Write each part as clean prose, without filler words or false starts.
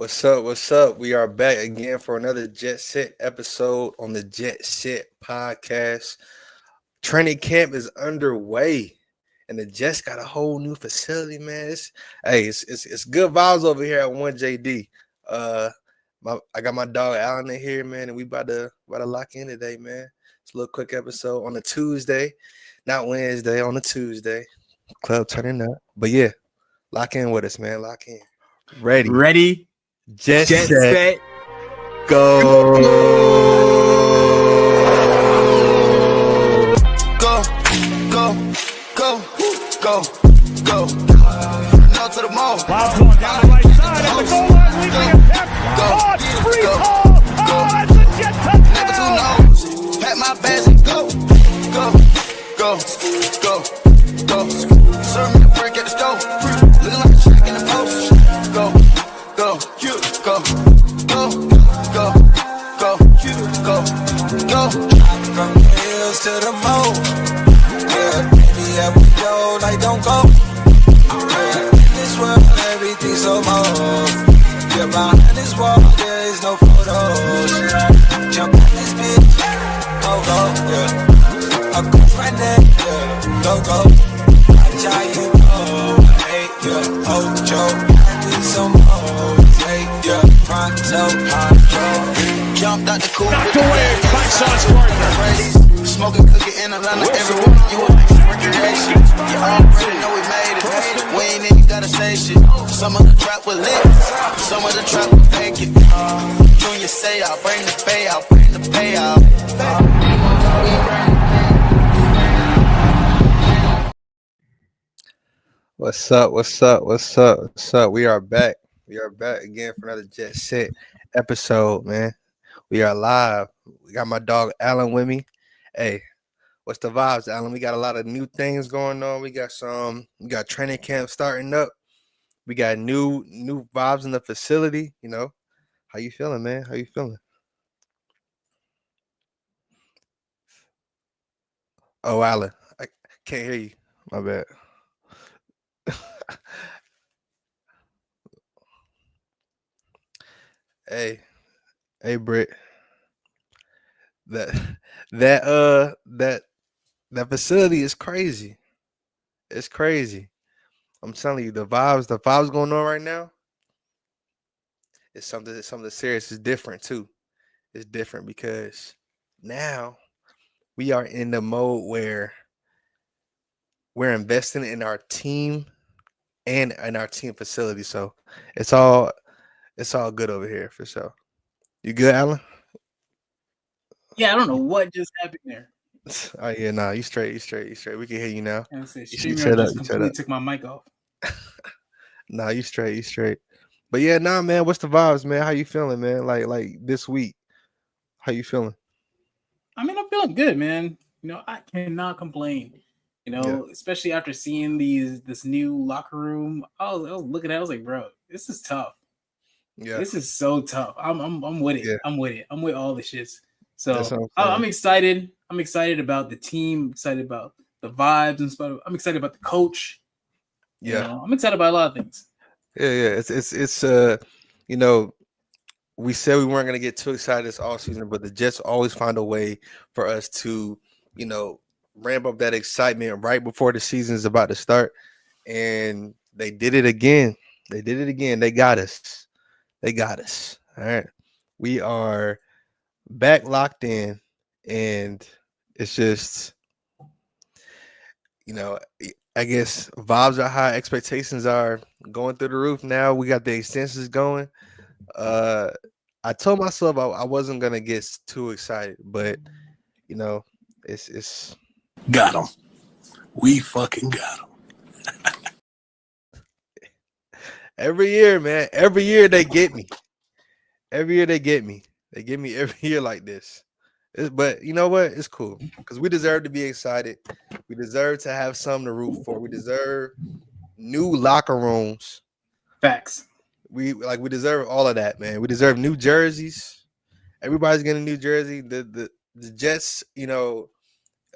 What's up? What's up? We are back again for another Jet Set episode on the Jet Set podcast. Training camp is underway, and the Jets got a whole new facility, man. It's good vibes over here at One JD. I got my dog Allen in here, man, and we about to lock in today, man. It's a little quick episode on a Tuesday, not Wednesday, on a Tuesday. Club turning up, but yeah, lock in with us, man. Lock in. Ready? Jet Set. Go. Go. No to the mall. Loud one down the right side at the goal line, leaving a tap. Oh, it's free call. Oh, it's a Jet Never too touchdown. knows. Pack my bags and go. Serve me the brick at the stove. Looking like a shack in the post. Go. From the hills to the moon. Yeah, baby, yeah, we go like don't go. Yeah, in this world, everything's so move. Yeah, behind this wall, there is no photos. Jump on this bitch, go, yeah. Across my neck, yeah, go. Watch how you go, hey, yeah, Ocho. I need some more, hey, yeah, pronto, hydro. Jumped out the coupe with the Away by Sauce Gardner. smoking cookie in Atlanta, everyone you a recreation. You already know we made it. We ain't even gotta say shit. Some of the trap was lit, some of the trap was fake it. Junior say I'll bring the payout, bring the payout. What's up? We are back. We are back again for another Jet Set episode, man. We are live. We got my dog Allen with me. Hey, what's the vibes, Allen? We got a lot of new things going on. We got training camp starting up. We got new vibes in the facility, you know. How you feeling, man? How you feeling? Oh, Allen, I can't hear you. My bad. Hey, Britt. That that facility is crazy. It's crazy. I'm telling you, the vibes going on right now. It's something serious. It's different too. It's different because now we are in the mode where we're investing in our team and in our team facility. So it's all good over here for sure. You good, Alan? Yeah, I don't know what just happened there. Oh yeah, nah, you straight. We can hear you now. I said, You StreamYard shut up, just you shut completely up. took my mic off. Nah, you straight. But yeah, nah, man. What's the vibes, man? How you feeling, man? Like this week, how you feeling? I mean, I'm feeling good, man. I cannot complain. Yeah. Especially after seeing this new locker room. I was looking at it, I was like, bro, this is tough. Yeah, This is so tough. I'm with it. Yeah. I'm with it. I'm with all the shits. That's So what I'm saying. I'm excited. I'm excited about the team. Excited about the vibes and stuff. I'm excited about the coach. Yeah, I'm excited about a lot of things. yeah. It's you know, we said we weren't gonna get too excited this all season, but the Jets always find a way for us to, ramp up that excitement right before the season is about to start. And they did it again. They got us. All right. We are back locked in, and it's just, I guess vibes are high, expectations are going through the roof now. We got the extensions going. I told myself I wasn't gonna get too excited, but it's Got him. We fucking got him. every year, man. Every year they get me. Every year they get me. They get me every year like this. But you know what? It's cool because we deserve to be excited. We deserve to have something to root for. We deserve new locker rooms. Facts. We deserve all of that, man. We deserve new jerseys. Everybody's getting a new jersey. The Jets,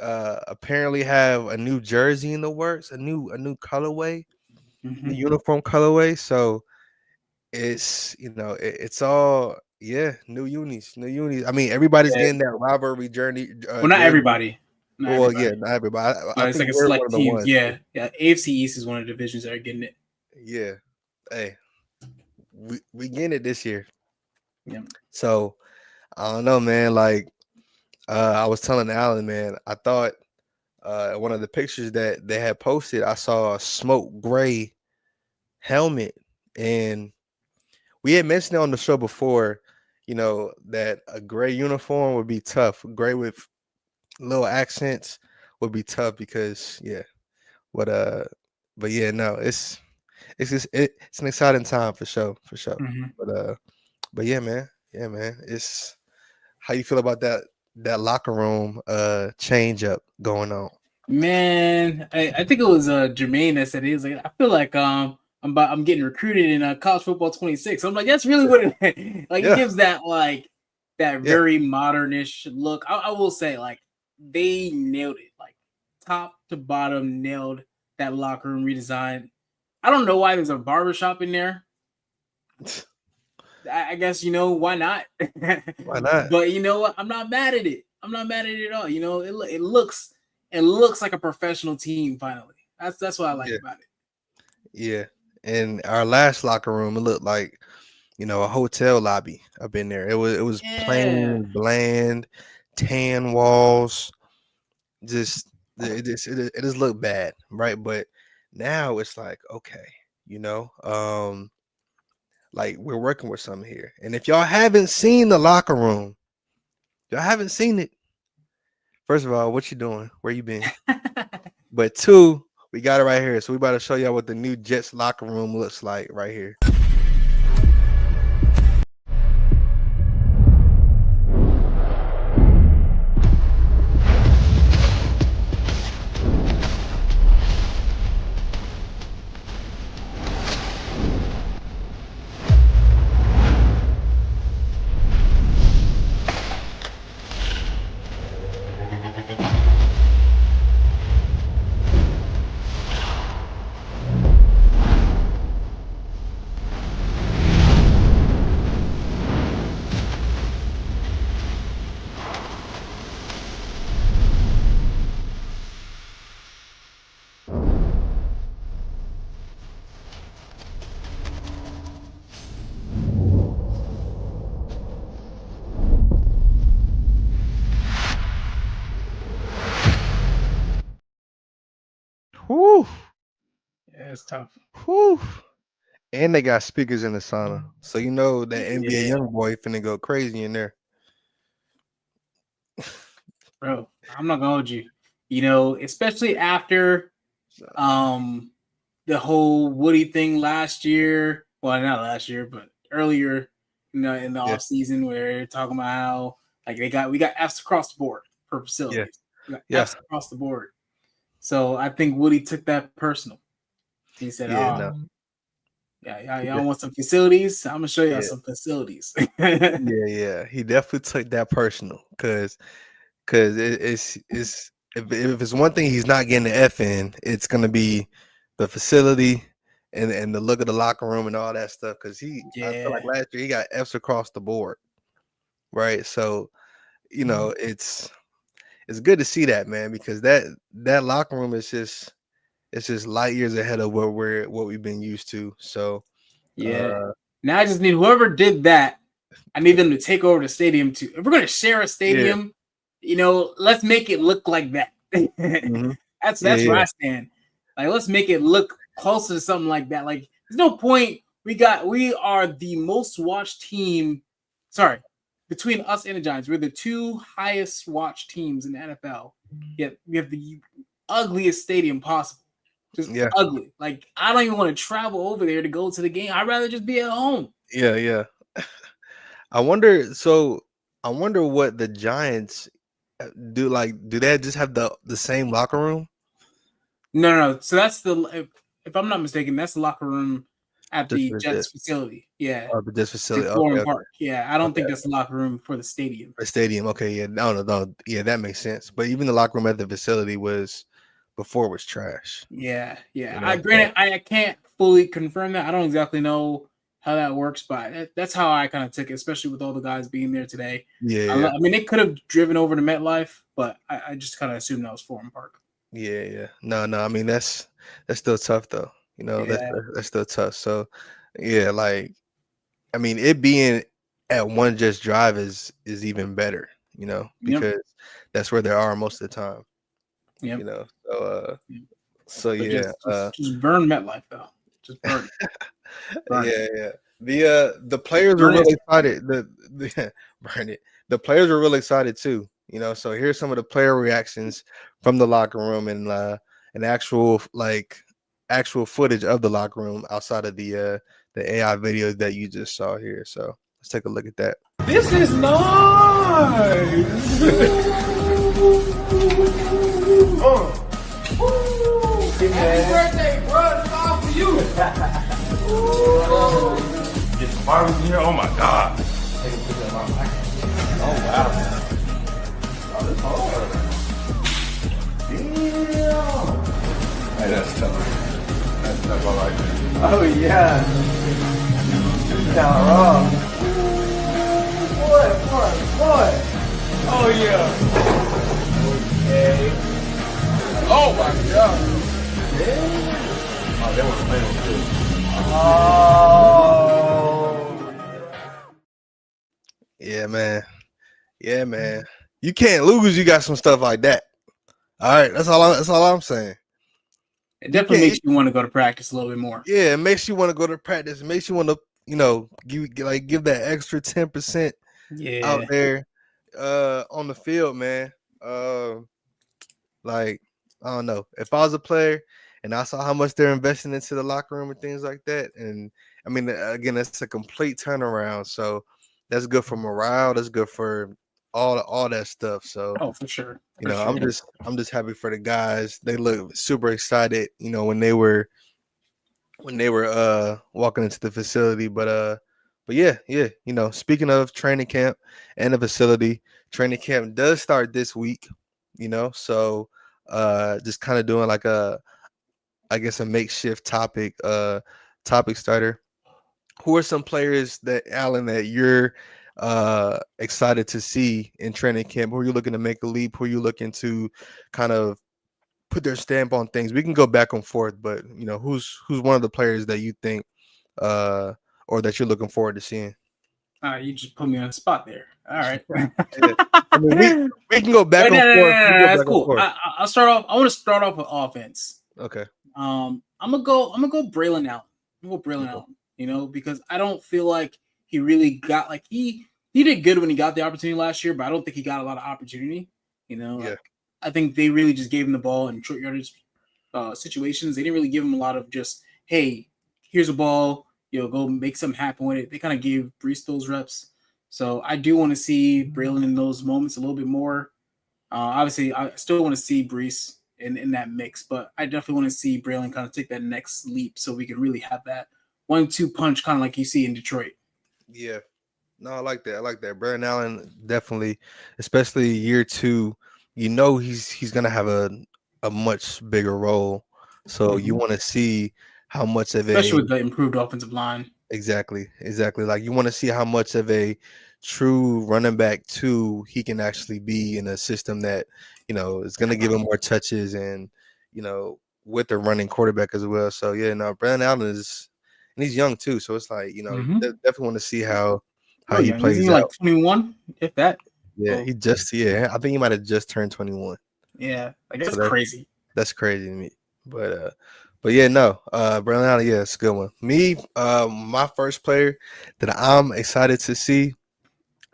apparently have a new jersey in the works, a new colorway, Mhm. a uniform colorway. So it's it's all new unis, new unis. I mean, everybody's Yeah. getting that rivalry journey. Well, not Jersey. everybody. Not Well, yeah, everybody. not everybody. I But it's think like a we're one select of the teams. ones. Yeah. Yeah. AFC East is one of the divisions that are getting it. Yeah, hey, we getting it this year. Yeah. So I don't know, man. Like I was telling Alan, man, I thought one of the pictures that they had posted, I saw a smoke gray helmet, and we had mentioned it on the show before. That a gray uniform would be tough. Gray with little accents would be tough because But but yeah, no, it's an exciting time for sure, for sure. Hmm. But yeah, man. It's how you feel about that locker room change up going on. Man, I think it was Jermaine that said it. He was like, I feel like I'm getting recruited in college football 26. I'm like, that's really what it like. It Yeah, gives that that yeah, very modernish look. I will say like they nailed it, like top to bottom nailed that locker room redesign. I don't know why there's a barbershop in there. I guess why not. why not? But you know what? I'm not mad at it. I'm not mad at it at all. It looks like a professional team finally. That's what I like Yeah, about it. yeah. And our last locker room, it looked like a hotel lobby up in there. It was Yeah. plain, bland, tan walls. Just it just looked bad, right? But now it's like okay, you know, like we're working with something here. And if y'all haven't seen the locker room, y'all haven't seen it. First of all, what you doing? Where you been? But two, we got it right here. So we about to show y'all what the new Jets locker room looks like right here. Whew, Yeah, it's tough. whew. And they got speakers in the sauna. So you know that NBA Yeah, young boy finna go crazy in there. bro. I'm not gonna hold you. Especially after So, um the whole Woody thing last year. Well, not last year, but earlier, in the yeah, off season where they're talking about how like we got F's across the board for yeah, facilities. We got yeah, F's across the board. So I think Woody took that personal. He said, yeah, no, yeah, he y'all want some facilities? I'm gonna show y'all yeah, some facilities." yeah. He definitely took that personal because it's if it's one thing he's not getting the F in, it's gonna be the facility and the look of the locker room and all that stuff. Because I feel like Yeah, last year he got F's across the board, right? So it's good to see that, man, because that locker room is just it's just light years ahead of what we've been used to. So yeah. uh Now I just need whoever did that. I need them to take over the stadium too. If we're gonna share a yeah, stadium, let's make it look like that. hmm yeah, That's where yeah, I stand. Like, let's make it look closer to something like that. Like, there's no point. We are the most watched team. Sorry, between us and the Giants, we're the two highest watched teams in the NFL. Yet we have the ugliest stadium possible. Just yeah, ugly. Like, I don't even want to travel over there to go to the game. I'd rather just be at home. yeah, yeah. I wonder. So I wonder what the Giants do. Like, do they just have the same locker room? No. So that's if I'm not mistaken, that's the locker room at Just the for the Jets Jets facility. Yeah, or the Jets in facility? Okay, Florham okay, Park. Yeah, I don't okay. think that's the locker room for the stadium. The stadium. Okay, yeah. No, no, no. Yeah, that makes sense. But even the locker room at the facility was trash. Yeah. You I know. So granted, I can't fully confirm that. I don't exactly know how that works, but that's how I kind of took it, especially with all the guys being there today. Yeah, I mean, they could have driven over to MetLife, but I just kind of assumed that was Forum Park. yeah. No. I mean, that's still tough though. You know, Yeah. that's still tough. So, yeah, like I mean, it being at One Just Drive is even better. You know, Yep. because that's where they are most of the time. Yep. You know, Yep. so But yeah, just burn MetLife though. Just burn it. Burn it. yeah. The players were Burn it. really excited. The burn it. The players were really excited too. You know, so here's some of the player reactions from the locker room and an actual actual footage of the locker room outside of the AI videos that you just saw here. So let's take a look at that. This is nice. Happy birthday, bro! It's all for you. Get some barbers in here. Oh my god. Oh wow. Oh, that's hard. Damn. Hey, that's tough. That's tough. I like that. Oh yeah. Now wrong. What? Oh yeah. Okay. Oh my god. Oh, that was famous too. Yeah, man. Yeah, man. You can't lose. You got some stuff like that. All right, that's all I'm saying. It definitely makes you want to go to practice a little bit more. Yeah, it makes you want to go to practice. It makes you want to, give that extra 10% out there on the field, man. Like, I don't know. If I was a player and I saw how much they're investing into the locker room and things like that, and I mean, again, that's a complete turnaround. So that's good for morale. That's good for all that stuff. So for sure. I'm just happy for the guys. They look super excited, when they were walking into the facility. But yeah, speaking of training camp and the facility, training camp does start this week, so just kind of doing like a makeshift topic starter. Who are some players Alan, that you're excited to see in training camp? Who are you looking to make a leap? Who are you looking to kind of put their stamp on things? We can go back and forth, but who's one of the players that you think or that you're looking forward to seeing? You just put me on the spot there. All right. I mean, we can go back and forth. That's cool. I'll start off. I want to start off with offense. Okay. I'm gonna go Braylon Allen. I'm gonna go Braylon Allen. Because I don't feel like he really got he did good when he got the opportunity last year, but I don't think he got a lot of opportunity. I think they really just gave him the ball in short yardage situations. They didn't really give him a lot of just, hey, here's a ball, go make something happen with it. They kind of gave Brees those reps. So I do want to see Braylon in those moments a little bit more. Obviously, I still want to see Brees in that mix, but I definitely want to see Braylon kind of take that next leap so we can really have that 1-2 punch kind of like you see in Detroit. Yeah. No, I like that. Braylon Allen definitely, especially year 2, he's gonna have a much bigger role. So you want to see how much of especially with the improved offensive line. Exactly. Like you want to see how much of a true running back 2 he can actually be in a system that is going to give him more touches and with the running quarterback as well. So yeah, no, Braylon Allen and he's young too, so it's like definitely want to see how he plays Isn't he out. like 21, if that. Yeah, I think he might have just turned 21. Yeah, that's crazy. That's crazy to me. But yeah, no, Braylon Allen, yeah, it's a good one. Me, my first player that I'm excited to see,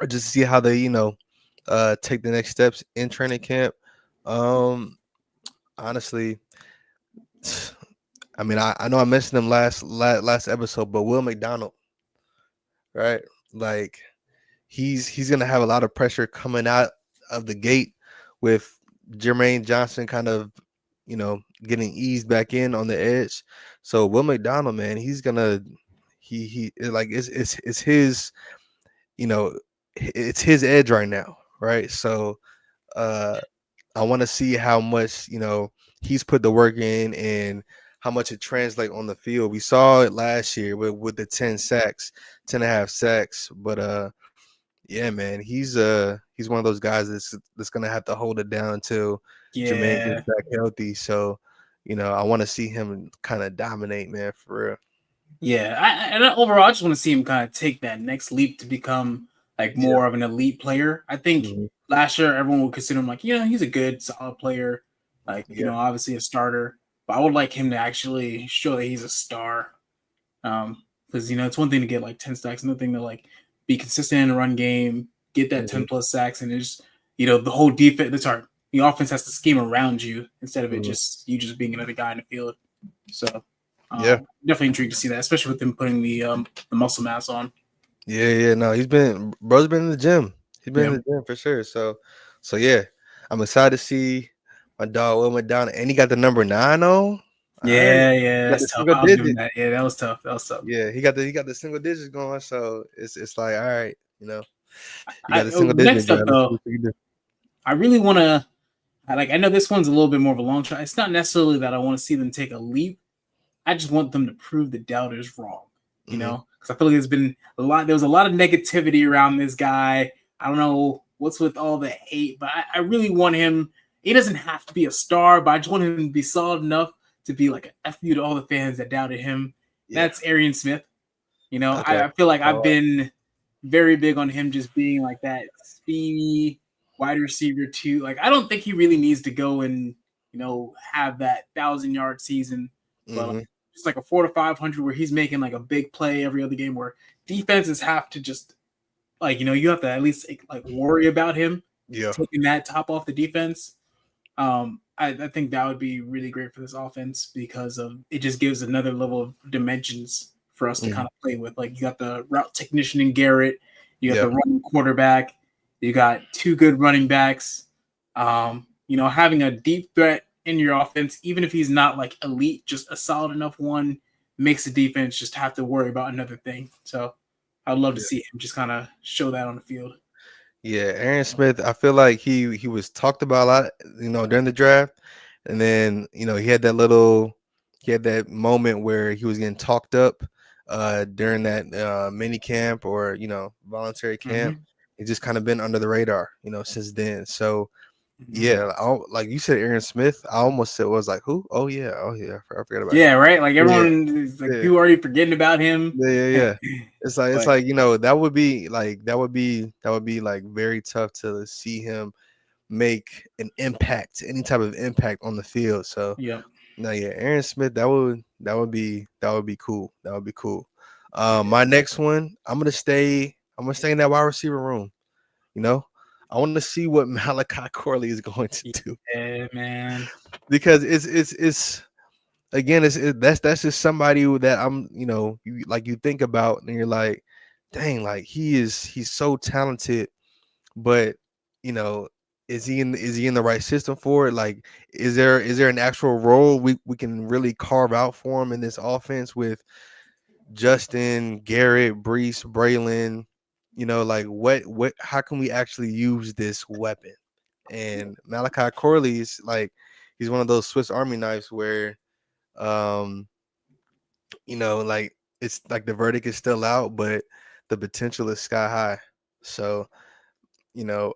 or just to see how they, take the next steps in training camp. Honestly, I mean, I know I mentioned him last episode, but Will McDonald, right? Like he's gonna have a lot of pressure coming out of the gate with Jermaine Johnson kind of, getting eased back in on the edge. So Will McDonald, man, he's gonna he like it's his, it's his edge right now, right? So I want to see how much he's put the work in and how much it translates on the field. We saw it last year with the 10 sacks, 10 and a half sacks. But yeah, man, he's one of those guys that's gonna have to hold it down until Jermaine gets Yeah. back healthy. So, I want to see him kind of dominate, man, for real. Yeah, and overall, I just want to see him kind of take that next leap to become like Yeah. more of an elite player. I think Mhm. last year everyone would consider him like, he's a good, solid player, like Yeah. obviously a starter. But I would like him to actually show that he's a star. Because it's one thing to get like 10 sacks, another thing to like be consistent in the run game, get that 10 Mhm. plus sacks, and it's the whole defense. The offense has to scheme around you instead of it Mhm. just you just being another guy in the field. So Yeah. definitely intrigued to see that, especially with him putting the muscle mass on. Yeah. No, bro's been in the gym. He's been in Yeah. the gym for sure. So yeah, I'm excited to see my dog Will McDonald, and he got the number 9 on. All right, Yeah, got the that's tough. single I'll give him digit. that. Yeah, that was tough. That was tough. Yeah, he got the single digits going. So it's like, all right, he got the single digit, Next bro. up Let's see though, what he can do. I really want to I know this one's a little bit more of a long shot. It's not necessarily that I want to see them take a leap. I just want them to prove the doubters wrong, Mhm. because I feel like there was a lot of negativity around this guy. I don't know what's with all the hate, but I really want him. He doesn't have to be a star, but I just want him to be solid enough to be like an F you to all the fans that doubted him. Yeah. That's Arian Smith. Okay. I feel like I've All right. been very big on him just being like that speedy wide receiver too. Like I don't think he really needs to go and have that 1,000-yard season, but like, Mhm. just like a 400 to 500 where he's making like a big play every other game where defenses have to just you have to at least like worry about him Yeah. taking that top off the defense. I think that would be really great for this offense because of it just gives another level of dimensions for us to Mhm. kind of play with. Like you got the route technician in Garrett, you got Yeah. the running quarterback, you got two good running backs. Having a deep threat in your offense, even if he's not like elite, just a solid enough one makes the defense just have to worry about another thing. So I'd love to Yeah. see him just kind of show that on the field. Yeah, Aaron Smith, I feel like he was talked about a lot, during the draft. And then, he had that moment where he was getting talked up during that mini camp or, voluntary camp. Mm-hmm. He's just kind of been under the radar, since then. So Mm-hmm. yeah, like you said, Aaron Smith, I almost said was like who? Oh yeah, I forgot about him. Yeah, right. Like Yeah, everyone is like yeah. people already forgetting about him. Yeah. It's But like, that would be like very tough to see him make an impact, any type of impact on the field. So yeah, no, yeah, Aaron Smith, that would be cool. That would be cool. yeah, My next one, I'm gonna stay in that wide receiver room. You know, I want to see what Malachi Corley is going to do yeah, man. because it's again, that's just somebody that you think about and you're like, dang, like he's so talented, but you know, is he in the right system for it? Like, is there an actual role we can really carve out for him in this offense with Justin, Garrett, Brees, Braylon? Like what how can we actually use this weapon? And Malachi Corley is like he's one of those Swiss Army knives where um like it's like the verdict is still out, but the potential is sky high. So,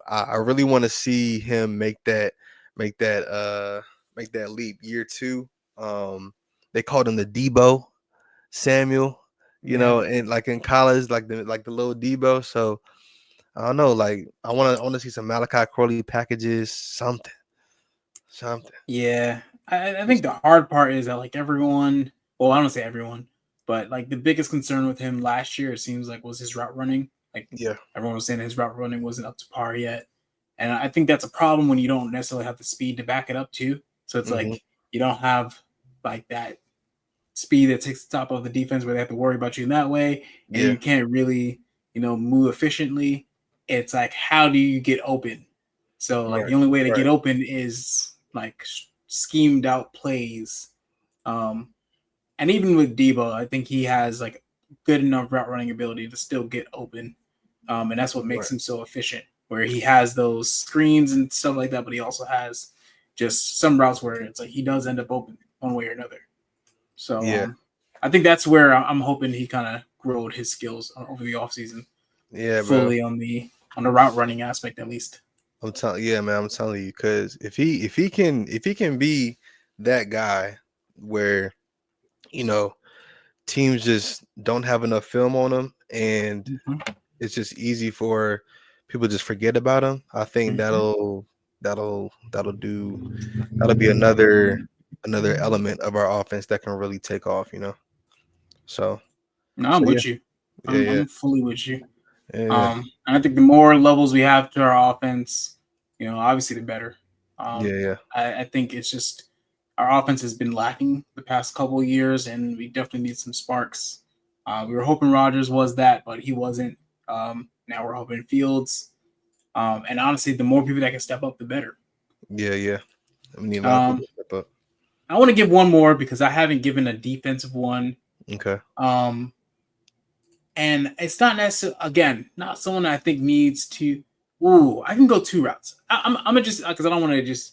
I really want to see him make that make that leap year two. They called him the Debo Samuel, Yeah, and like in college, like the little Debo. So I don't know, like I want to see some Malachi Corley packages, something. yeah. I think the hard part is that like everyone. Well, I don't say everyone, but like the biggest concern with him last year, it seems like, was his route running. Like Yeah. everyone was saying his route running wasn't up to par yet, and I think that's a problem when you don't necessarily have the speed to back it up too. So it's Hmm. like you don't have like that speed that takes the top of the defense where they have to worry about you in that way, and Yeah. you can't really, move efficiently. It's like, how do you get open? So like Right. the only way to Right. get open is like schemed out plays. Um, and even with Debo, I think he has like good enough route running ability to still get open. And that's what makes Right. him so efficient, where he has those screens and stuff like that, but he also has just some routes where it's like he does end up open one way or another. So Yeah. I think that's where I'm hoping he kind of growed his skills over the offseason, Yeah, bro. fully on the route running aspect at least. I'm telling, yeah, man. I'm telling you, because if he can be that guy where teams just don't have enough film on him, and Mhm. it's just easy for people to just forget about him. I think Mhm. that'll be another element of our offense that can really take off. So No, I'm so yeah, with you. yeah, yeah, I'm fully with you. yeah, yeah, And I think the more levels we have to our offense, obviously the better. yeah, yeah. I think it's just our offense has been lacking the past couple of years, and we definitely need some sparks. We were hoping Rodgers was that, but he wasn't. Now we're hoping Fields. And honestly, the more people that can step up, the better. Yeah, yeah. We need a lot of Um, people to step up. I want to give one more because I haven't given a defensive one. Okay. And it's not necessarily, again, not someone I think needs to. Ooh, I can go two routes. I'm gonna just because I don't want to just.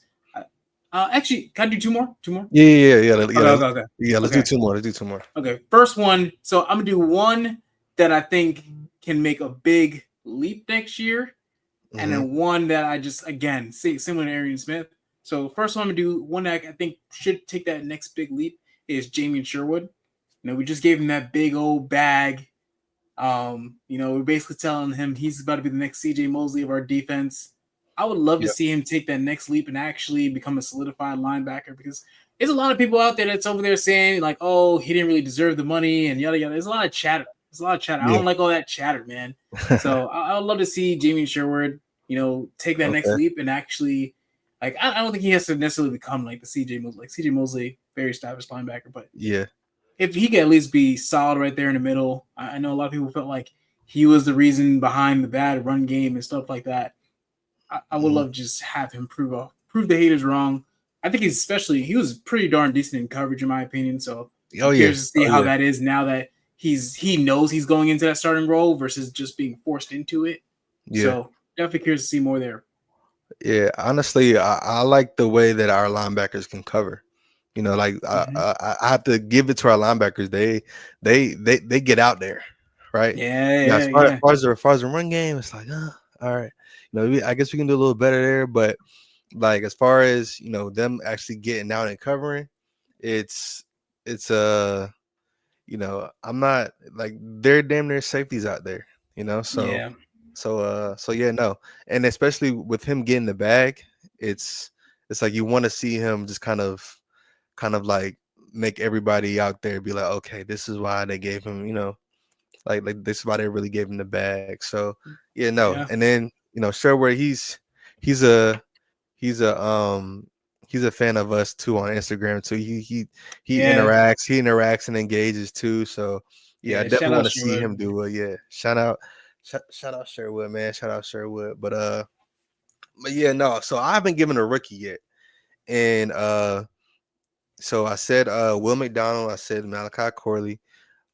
Actually, can I do two more? Two more? Yeah, yeah, yeah, yeah. Okay, okay, okay. Yeah, let's do Okay. two more. Let's do two more. Okay. First one. So I'm gonna do one that I think can make a big leap next year, and Hmm. then one that I just again see similar to Arian Smith. So first one I'm gonna do one that I think should take that next big leap is Jamie Sherwood. We just gave him that big old bag. We're basically telling him he's about to be the next CJ Mosley of our defense. I would love to Yeah, see him take that next leap and actually become a solidified linebacker because there's a lot of people out there that's over there saying, like, oh, he didn't really deserve the money and yada yada. There's a lot of chatter. There's a lot of chatter. I yeah. don't like all that chatter, man. So I would love to see Jamie Sherwood, take that next Okay. leap and actually, like, I don't think he has to necessarily become like the CJ Mosley. Like CJ Mosley, very established linebacker, but Yeah, if he could at least be solid right there in the middle. I know a lot of people felt like he was the reason behind the bad run game and stuff like that. I would mhm. love to just have him prove the haters wrong. I think he was pretty darn decent in coverage in my opinion. So Oh I'm yeah, curious to see oh how yeah, that is now that he knows he's going into that starting role versus just being forced into it. yeah, So definitely curious to see more there. yeah. Honestly, I like the way that our linebackers can cover. Like Mhm. I have to give it to our linebackers. They get out there, right? Yeah, Yeah. As yeah, far as yeah. far as the, as far as the run game, it's like, all right. I guess we can do a little better there, but like as far as them actually getting out and covering, it's it's I'm not like they're damn near safeties out there, so Yeah. so yeah, no. And especially with him getting the bag, it's it's like you want to see him just kind of like make everybody out there be like, okay, this is why they gave him, like this is why they really gave him the bag. So yeah, no. Yeah. And then Sherwood, he's a he's a um he's a fan of us too on Instagram too. He Yeah. interacts and engages too. So yeah, I Yeah. Shout definitely out want to see Sherwood. him do it. Yeah, shout out Sherwood, man. Shout out Sherwood. But yeah, no. So I haven't given a rookie yet, and so I said Will McDonald. I said Malachi Corley.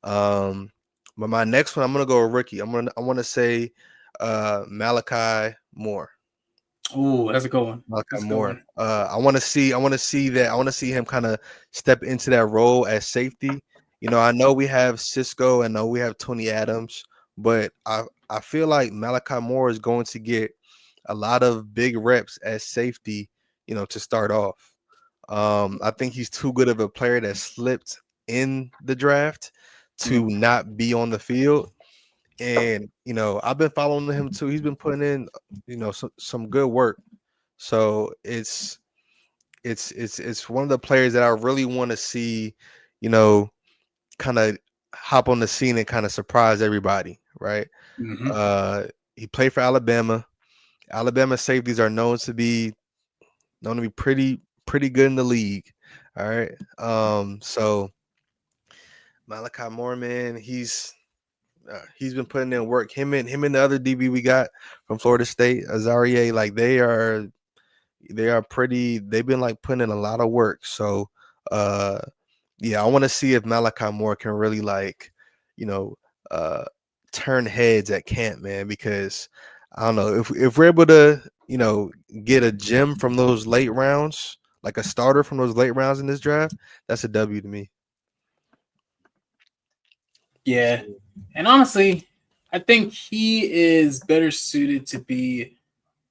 Um, but my next one, I'm gonna go a rookie. I want to say Malachi Moore. Oh, that's a good one. Malachi That's a good Moore. one. I want to see him kind of step into that role as safety. I know we have Cisco, I know we have Tony Adams, but I feel like Malachi Moore is going to get a lot of big reps as safety, to start off. I think he's too good of a player that slipped in the draft Yeah. to not be on the field. And I've been following him too. He's been putting in, some good work. So it's one of the players that I really want to see, you know, kind of hop on the scene and kind of surprise everybody, right? Mm-hmm. He played for Alabama. Alabama safeties are known to be pretty good in the league. All right. So Malachi Moore, man, he's been putting in work. Him and the other DB we got from Florida State, Azarie, like they are pretty. They've been like putting in a lot of work. So, yeah, I want to see if Malachi Moore can really like, you know, uh, turn heads at camp, man. Because I don't know if we're able to, get a gem from those late rounds, like a starter from those late rounds in this draft, that's a W to me. Yeah. And honestly, I think he is better suited to be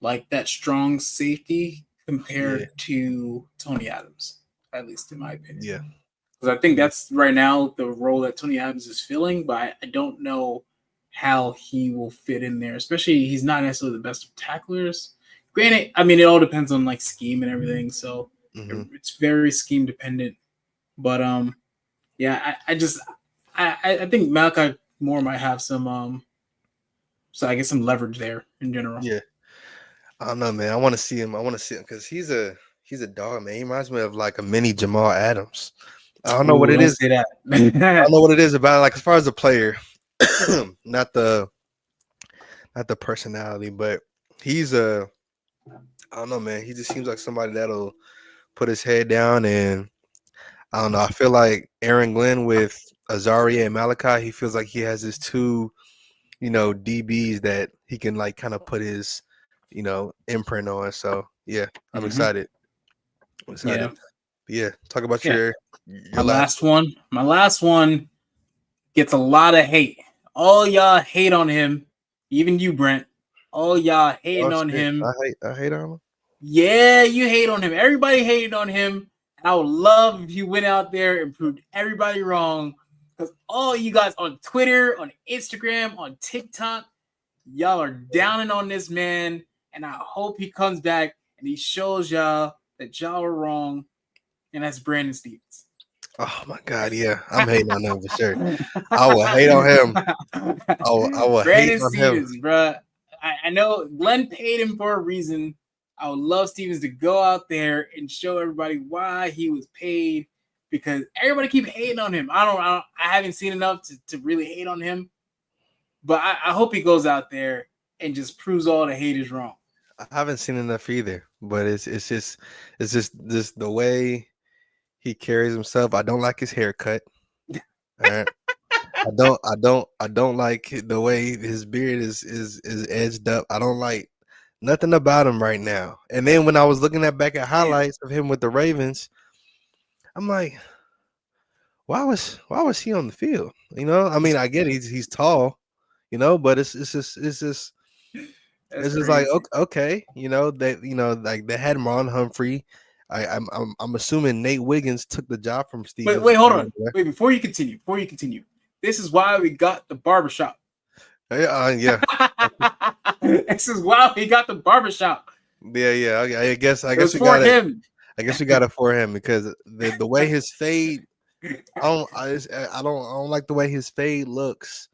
like that strong safety Yeah, compared to Tony Adams, at least in my opinion. yeah, Because I think that's right now the role that Tony Adams is filling, but I don't know how he will fit in there. Especially he's not necessarily the best of tacklers. Granted, I mean it all depends on like scheme and everything, so hmm it's very scheme dependent. But yeah, I think Malachi Moore might have some so I guess some leverage there in general. yeah. I don't know, man. I want to see him. I want to see him because he's a dog, man. He reminds me of like a mini Jamal Adams. I don't know what Ooh, it don't is. say that. I don't know what it is about like as far as the player, not the personality, but he's a I don't know, man. He just seems like somebody that'll put his head down and I don't know. I feel like Aaron Glenn with Azaria and Malachi, he feels like he has his two, DBs that he can like kind of put his, imprint on. So yeah, I'm Mhm. excited. I'm Yeah, excited. But yeah, talk about yeah. your last My last one gets a lot of hate. All y'all hate on him, even you, Brent. All y'all one. hating Oh on shit. him. I hate on him. Yeah, you hate on him. Everybody hated on him. I would love if you went out there and proved everybody wrong. Because all you guys on Twitter, on Instagram, on TikTok, y'all are downing on this man. And I hope he comes back and he shows y'all that y'all are wrong. And that's Brandon Stevens. Oh my god, yeah. I'm hating on him for sure. I will hate on him. I will hate Brandon on him. Stevens, bruh. I know Glenn paid him for a reason. I would love Stevens to go out there and show everybody why he was paid because everybody keep hating on him. I haven't seen enough to really hate on him, but I hope he goes out there and just proves all the haters wrong. I haven't seen enough either, but it's just the way he carries himself. I don't like his haircut. All right. I don't like the way his beard is edged up. I don't like nothing about him right now. And then when I was looking back at Damn. highlights of him with the Ravens, I'm like, why was he on the field? I mean, I get he's tall, but it's just like Crazy. okay, like they had Ron Humphrey. I'm assuming Nate Wiggins took the job from Stevens. Wait, hold on. Wait, before you continue. This is why we got the barbershop. Yeah. This is why we got the barbershop. Yeah. I guess It was we for got it. him. I guess we got it for him because the way his fade, I don't like the way his fade looks,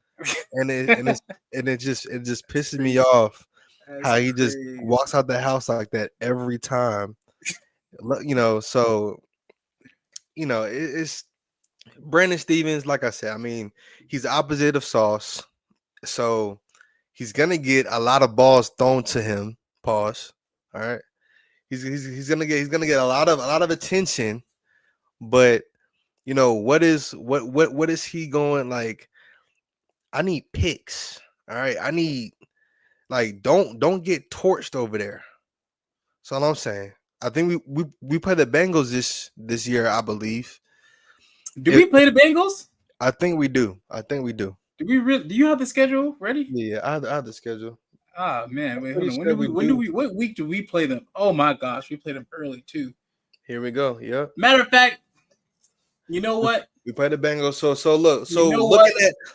and it just pisses me off how he just walks out the house like that every time. So it's Brandon Stevens. Like I said, I mean, he's the opposite of Sauce, so he's gonna get a lot of balls thrown to him. Pause. All right. He's gonna get a lot of attention, but what is he going like? I need picks. All right, I need like don't get torched over there. That's all I'm saying. I think we play the Bengals this year, I believe. Do we play the Bengals? I think we do. I think we do. Do we really? Do you have the schedule ready? Yeah, I have the schedule. Ah man, wait, hold Pretty on. sure we do. What week do we play them? Oh my gosh, we played them early too. Here we go. Yep. Matter of fact, you know what? We play the Bengals. So look. So You know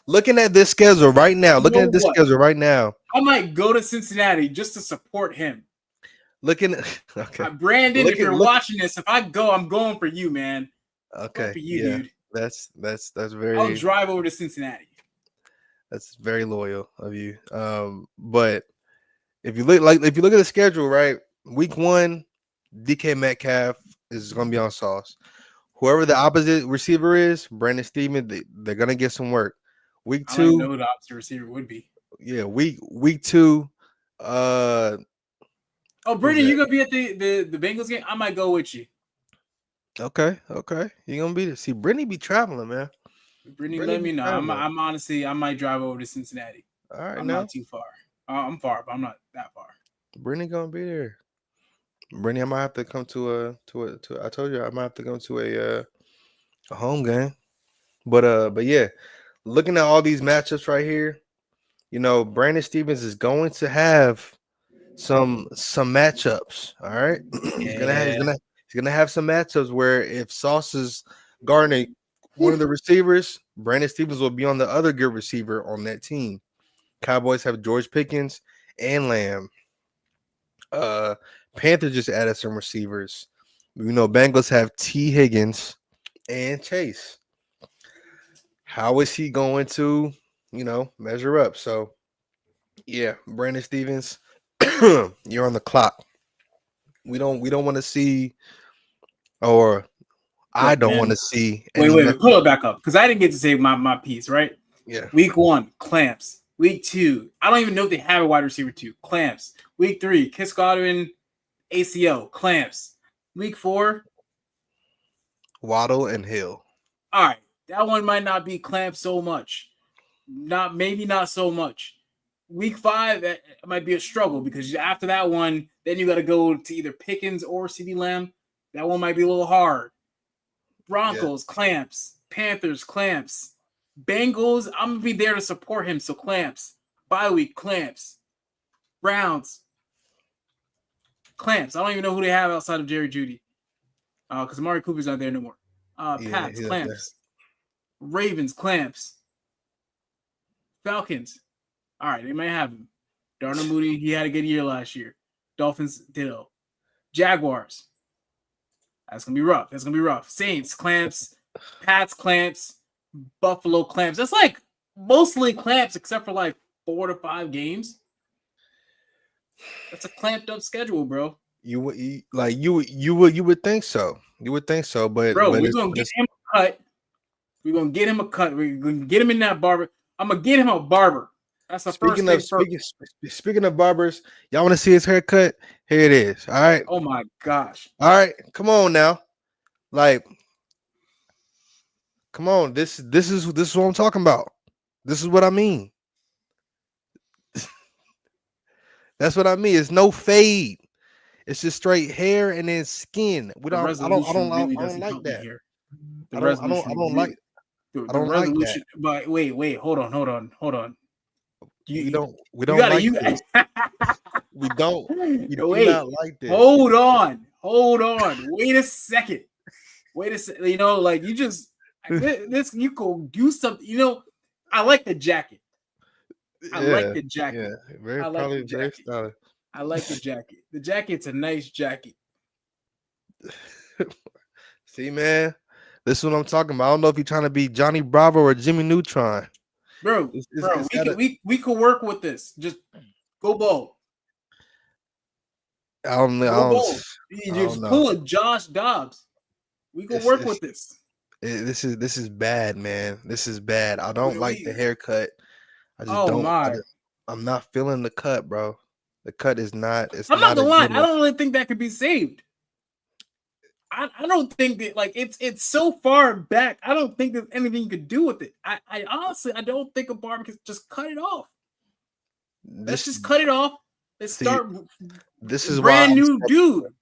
looking at this schedule right now. You Looking know at this what? schedule right now. I might go to Cincinnati just to support him. Looking okay. Brandon, Look if at- you're look- watching this, if I go, I'm going for you, man. Okay. For you, Yeah. dude. That's I'll very drive over to Cincinnati. that's very loyal of you. But if you look at the schedule, right? Week 1, DK Metcalf is going to be on Sauce. Whoever the opposite receiver is, Brandon Stevens, they're going to get some work. Week I don't even know 2, who the opposite receiver would be. yeah, week 2, Oh, Brandon, you gonna be at the Bengals game? I might go with you. okay. You're going to be there. See, Brittany be traveling, man. Brittany, Brittany let me be know. traveling. I'm honestly, I might drive over to Cincinnati. All right, I'm now. not too far. I'm far, but I'm not that far. Brittany going to be there. Brittany, I might have to come to I told you I might have to go to a home game. But yeah, looking at all these matchups right here, you know, Brandon Stevens is going to have some matchups. All right, he's gonna have some matchups where if Sauce is guarding one of the receivers, Brandon Stevens will be on the other good receiver on that team. Cowboys have George Pickens and Lamb. Uh, Panthers just added some receivers. You know, Bengals have T. Higgins and Chase. How is he going to, you know, measure up? So, yeah, Brandon Stevens, you're on the clock. We don't want to see, or I Look, don't want man. to see Wait, any wait, mess. wait. Pull it back up because I didn't get to say my piece, right? Yeah, Week 1, clamps. Week 2, I don't even know if they have a wide receiver 2. Clamps. Week 3, Kiss Godwin, ACL, clamps. Week 4, Waddle and Hill. all right, that one might not be clamps so much. Maybe not so much. Week 5, that might be a struggle because after that one, then you got to go to either Pickens or CeeDee Lamb. That one might be a little hard. Broncos, clamps. Panthers, clamps. Bengals, I'm going to be there to support him, so clamps. Bye week, clamps. Browns, clamps. I don't even know who they have outside of Jerry Jeudy because Amari Cooper's not there no more. Pats, he's up there. clamps. Ravens, clamps. Falcons, all right, they might have him. Darnell Mooney, he had a good year last year. Dolphins, ditto. Jaguars, that's going to be rough. That's going to be rough. Saints, clamps. Pats, clamps. Buffalo, clamps. That's like mostly clamps except for like 4 to 5 games. That's a clamped up schedule, bro. You would think so. You would think so, but Bro, but we're going to get him a cut. We're going to get him a cut. We're going to get him in that barber. I'm going to get him a barber. That's the first thing. Speaking of barbers, y'all want to see his haircut? Here it is. All right. Oh my gosh. All right. Come on now. Like, come on. This is what I'm talking about. This is what I mean. That's what I mean. It's no fade. It's just straight hair and then skin. I don't like that. I don't like that. But wait, hold on. We don't We do not like this. Hold on. Wait a second. You know, like you just this you go do something. You know, I like the jacket. I like the jacket. Yeah, very stylish. I like the jacket. The jacket's a nice jacket. See, man, this is what I'm talking about. I don't know if you're trying to be Johnny Bravo or Jimmy Neutron. Bro, we could work with this. Just go bold. I don't You just pull a Josh Dobbs. We can work with this. This is bad, man. This is bad. I don't like the haircut. I just don't. I'm not feeling the cut, bro. The cut is not. I'm not gonna lie. I don't really think that could be saved. I don't think that it's so far back. I don't think there's anything you could do with it. I honestly don't think a barber can just cut it off. Let's just cut it off. Let's start. This is brand new dude,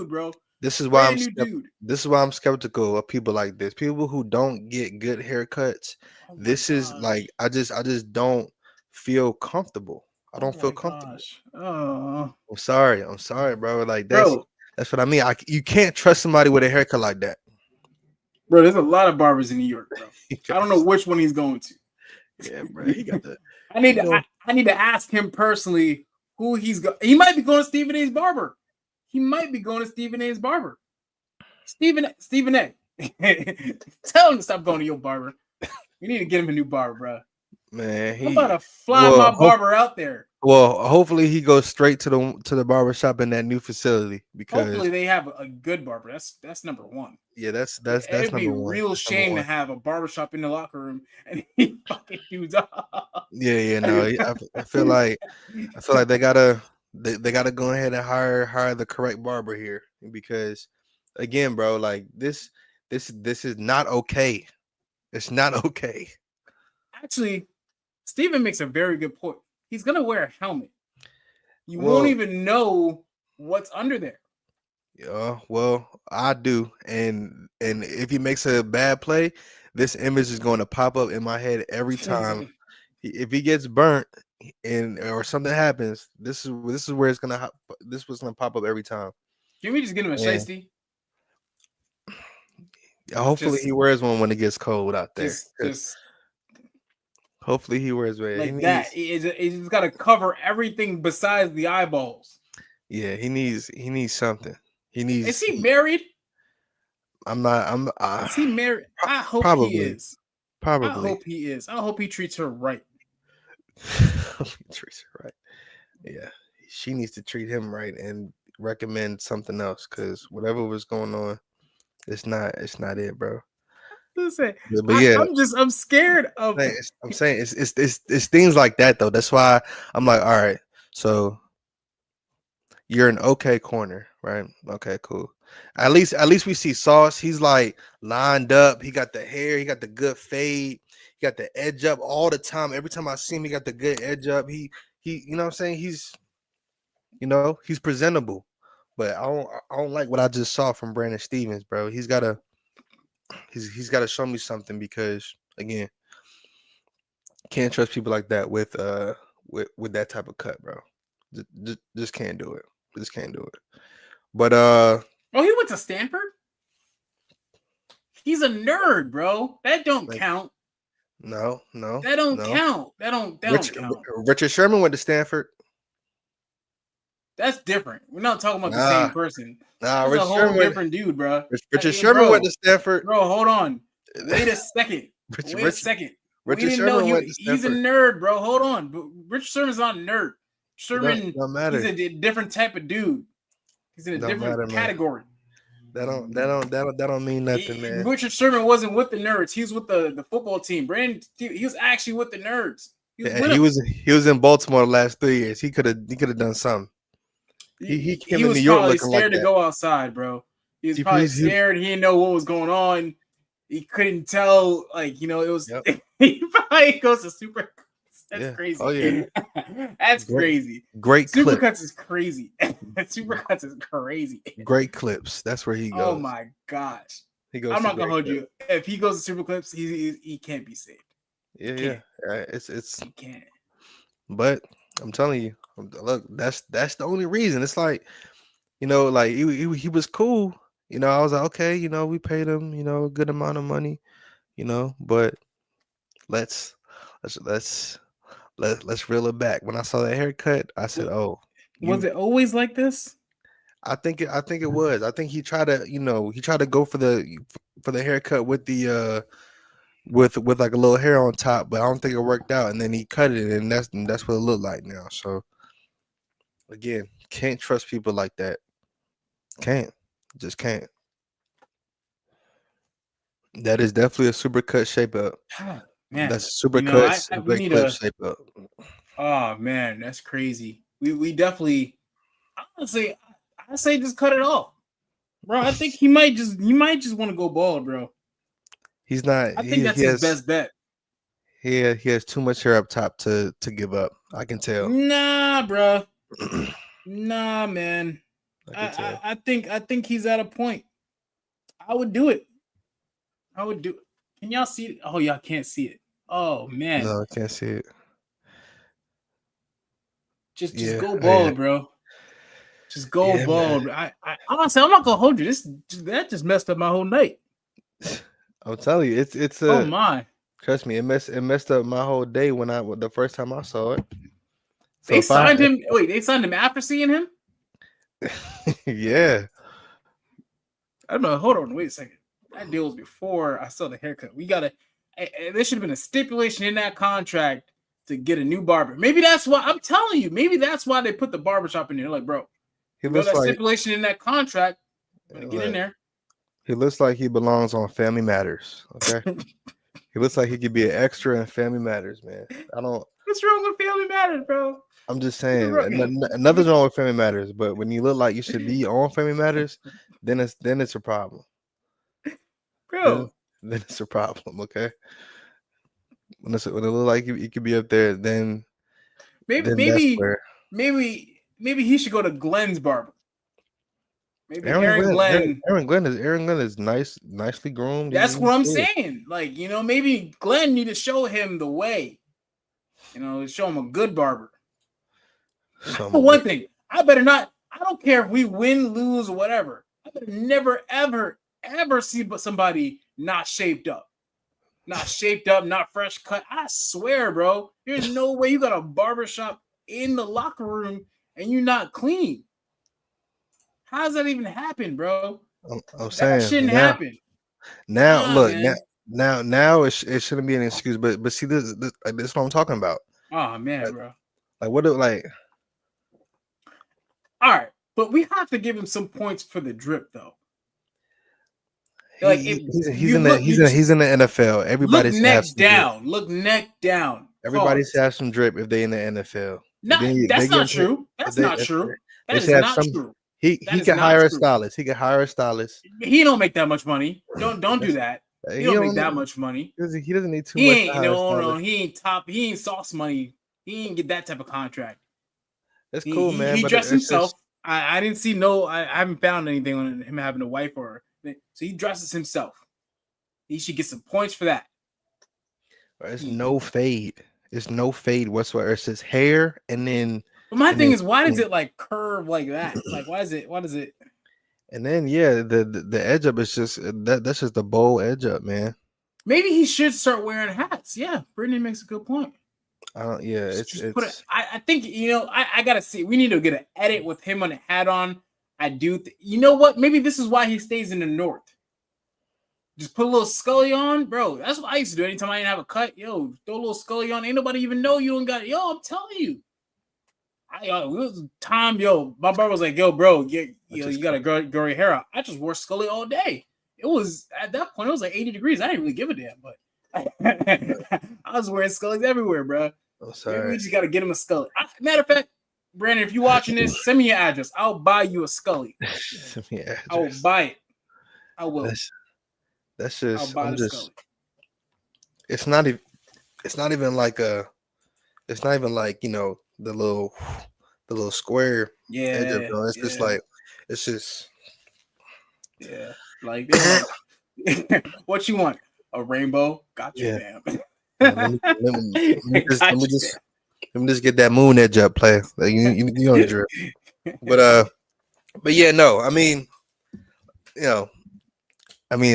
bro. This is why I'm skeptical of people like this. People who don't get good haircuts. Is like I just don't feel comfortable. I don't feel comfortable. Oh. I'm sorry, bro. Like that's what I mean. You can't trust somebody with a haircut like that. Bro, there's a lot of barbers in New York, bro. I don't know which one he's going to. Yeah, bro. He got the I need to ask him personally who he's going. He might be going to Stephen A's barber. Stephen A. Tell him to stop going to your barber. We need to get him a new barber, bro. Man, I'm about to fly my barber out there. Well, hopefully he goes straight to the barber shop in that new facility because hopefully they have a good barber. That's number one. Yeah, that's It'd number be one. Real shame to have a barbershop in the locker room and he fucking dudes up. Yeah, no. I feel like they gotta go ahead and hire the correct barber here because again, bro, like this is not okay. It's not okay. Actually, Steven makes a very good point. He's gonna wear a helmet. You won't even know what's under there. Yeah, well, I do, and if he makes a bad play, this image is going to pop up in my head every time. If he gets burnt and or something happens, this is where it's gonna this was gonna pop up every time. Can we just get him a Yeah. shiesty? Hopefully Just- he wears one when it gets cold out there. Just Hopefully he wears one. like that. It's got to cover everything besides the eyeballs. Yeah, he needs something. He needs. Is he married? Is he married? I hope probably. he is. Probably. I hope he is. I hope he treats her right. He treats her right. Yeah, she needs to treat him right and recommend something else because whatever was going on, it's not it, bro. Listen, But yeah, I'm scared of. I'm saying it's things like that though. That's why I'm like, all right, so you're an okay corner, right? Okay, cool. At least we see Sauce. He's like lined up. He got the hair. He got the good fade. He got the edge up all the time. Every time I see him, he got the good edge up. He you know what I'm saying? He's presentable. But I don't like what I just saw from Brandon Stevens, bro. He's gotta show me something because again, can't trust people like that with that type of cut, bro. Just can't do it. Just can't do it. But oh, he went to Stanford. He's a nerd, bro. That don't count. No. That don't count. That don't count. Richard Sherman went to Stanford. That's different. We're not talking about the same person. Nah, That's a whole different dude, bro. Richard Sherman went to Stanford. Bro, hold on. Wait a second. Richard Sherman went to Stanford. He's a nerd, bro. Hold on. But Richard Sherman's not a nerd. Sherman, don't matter. He's a different type of dude. He's in a different category. That don't mean nothing, man. Richard Sherman wasn't with the nerds. He was with the football team. Brandon, he was actually with the nerds. He was in Baltimore the last 3 years. He could have done something. He came to New York probably looking scared like to go outside, bro. He was probably he scared. He didn't know what was going on. He couldn't tell, it was. Yep. He probably goes to super. That's crazy. Oh yeah, that's crazy. Great Supercuts is crazy. Supercuts is crazy. Great clips. That's where he goes. Oh my gosh. I'm not gonna hold you. If he goes to Superclips, he can't be saved. Yeah. It's he can't. But I'm telling you, look, that's the only reason. It's like, like he was cool. I was like, okay, we paid him, a good amount of money, but let's reel it back. When I saw that haircut, I said, "Oh, was it always like this?" I think it was. I think he tried to go for the haircut with the with like a little hair on top, but I don't think it worked out. And then he cut it, and that's what it looked like now. So again, can't trust people like that. Just can't. That is definitely a super cut shape up. Man, that's a super cut clip shape up. Oh man, that's crazy. We definitely, I say just cut it off, bro. I think he might just want to go bald, bro. He's not. I think that's his best bet. He has too much hair up top to give up. I can tell. Nah, bro. Nah, man. I think he's at a point. I would do it. Can y'all see it? Oh, y'all can't see it. Oh man. No, I can't see it. Just go bald, bro. Just go bald. Man. I honestly, I'm not gonna hold you. That just messed up my whole night. I'm telling you, it's oh my. Trust me, it messed up my whole day when the first time I saw it. So they signed him. Wait, they signed him after seeing him? Yeah. I don't know. Hold on. Wait a second. That deal was before I saw the haircut. There should have been a stipulation in that contract to get a new barber. Maybe that's why I'm telling you. Maybe that's why they put the barbershop in there. Like, bro, that stipulation in that contract. Get in there. He looks like he belongs on Family Matters. Okay. He looks like he could be an extra in Family Matters, man. What's wrong with Family Matters, bro? I'm just saying, nothing's wrong with Family Matters, but when you look like you should be on Family Matters, then it's a problem, bro. Then it's a problem, okay? When it look like you could be up there, then maybe he should go to Glenn's barber. Maybe Aaron Glenn. Aaron Glenn is nicely groomed. That's what I'm good. saying. Like, maybe Glenn need to show him the way. Show him a good barber. For one thing, I better not. I don't care if we win, lose, or whatever. I better never, ever, ever see somebody not shaped up. Not fresh cut. I swear, bro. There's no way you got a barbershop in the locker room and you're not clean. How does that even happen, bro? I'm saying that shouldn't happen. Now, look, now it shouldn't be an excuse, but see this is what I'm talking about. Oh man, like, bro. Like what? Like, all right, but we have to give him some points for the drip, though. Like he's in the NFL. Everybody look neck down. Look neck down. Everybody should have some drip if they in the NFL. That's not true. That's not true. That is not true. He can hire a stylist. He can hire a stylist. He don't make that much money. Don't do that. He don't make that much money. He doesn't need too much. No. He ain't top. He ain't sauce money. He ain't get that type of contract. That's cool, man. He dressed himself. I didn't see I haven't found anything on him having a wife so he dresses himself. He should get some points for that. It's no fade. It's no fade whatsoever. It's just hair and then. But my thing is, why does it like curve like that? Like, why does it? And then the edge up is just that's just the bold edge up, man. Maybe he should start wearing hats. Yeah, Brittany makes a good point. I think I gotta see. We need to get an edit with him on a hat on. I do. You know what? Maybe this is why he stays in the north. Just put a little Scully on, bro. That's what I used to do. Anytime I didn't have a cut, throw a little Scully on. Ain't nobody even know you don't got it. I'm telling you. It was time, my brother was like, bro, you got to grow your hair out. I just wore Scully all day. It was, at that point, it was like 80 degrees. I didn't really give a damn, but I was wearing Scullys everywhere, bro. Oh, sorry. We just got to get him a Scully. Matter of fact, Brandon, if you're watching this, send me your address. I'll buy you a Scully. Send me your address. I will buy it. I will. That's just, I'll buy the Scully. It's not even like the little square. Yeah. It's just like, it's just. Yeah. Like, what you want? A rainbow? Got you, damn. Let me just get that moon edge up, play. Like, you know the drill. But yeah, no. I mean,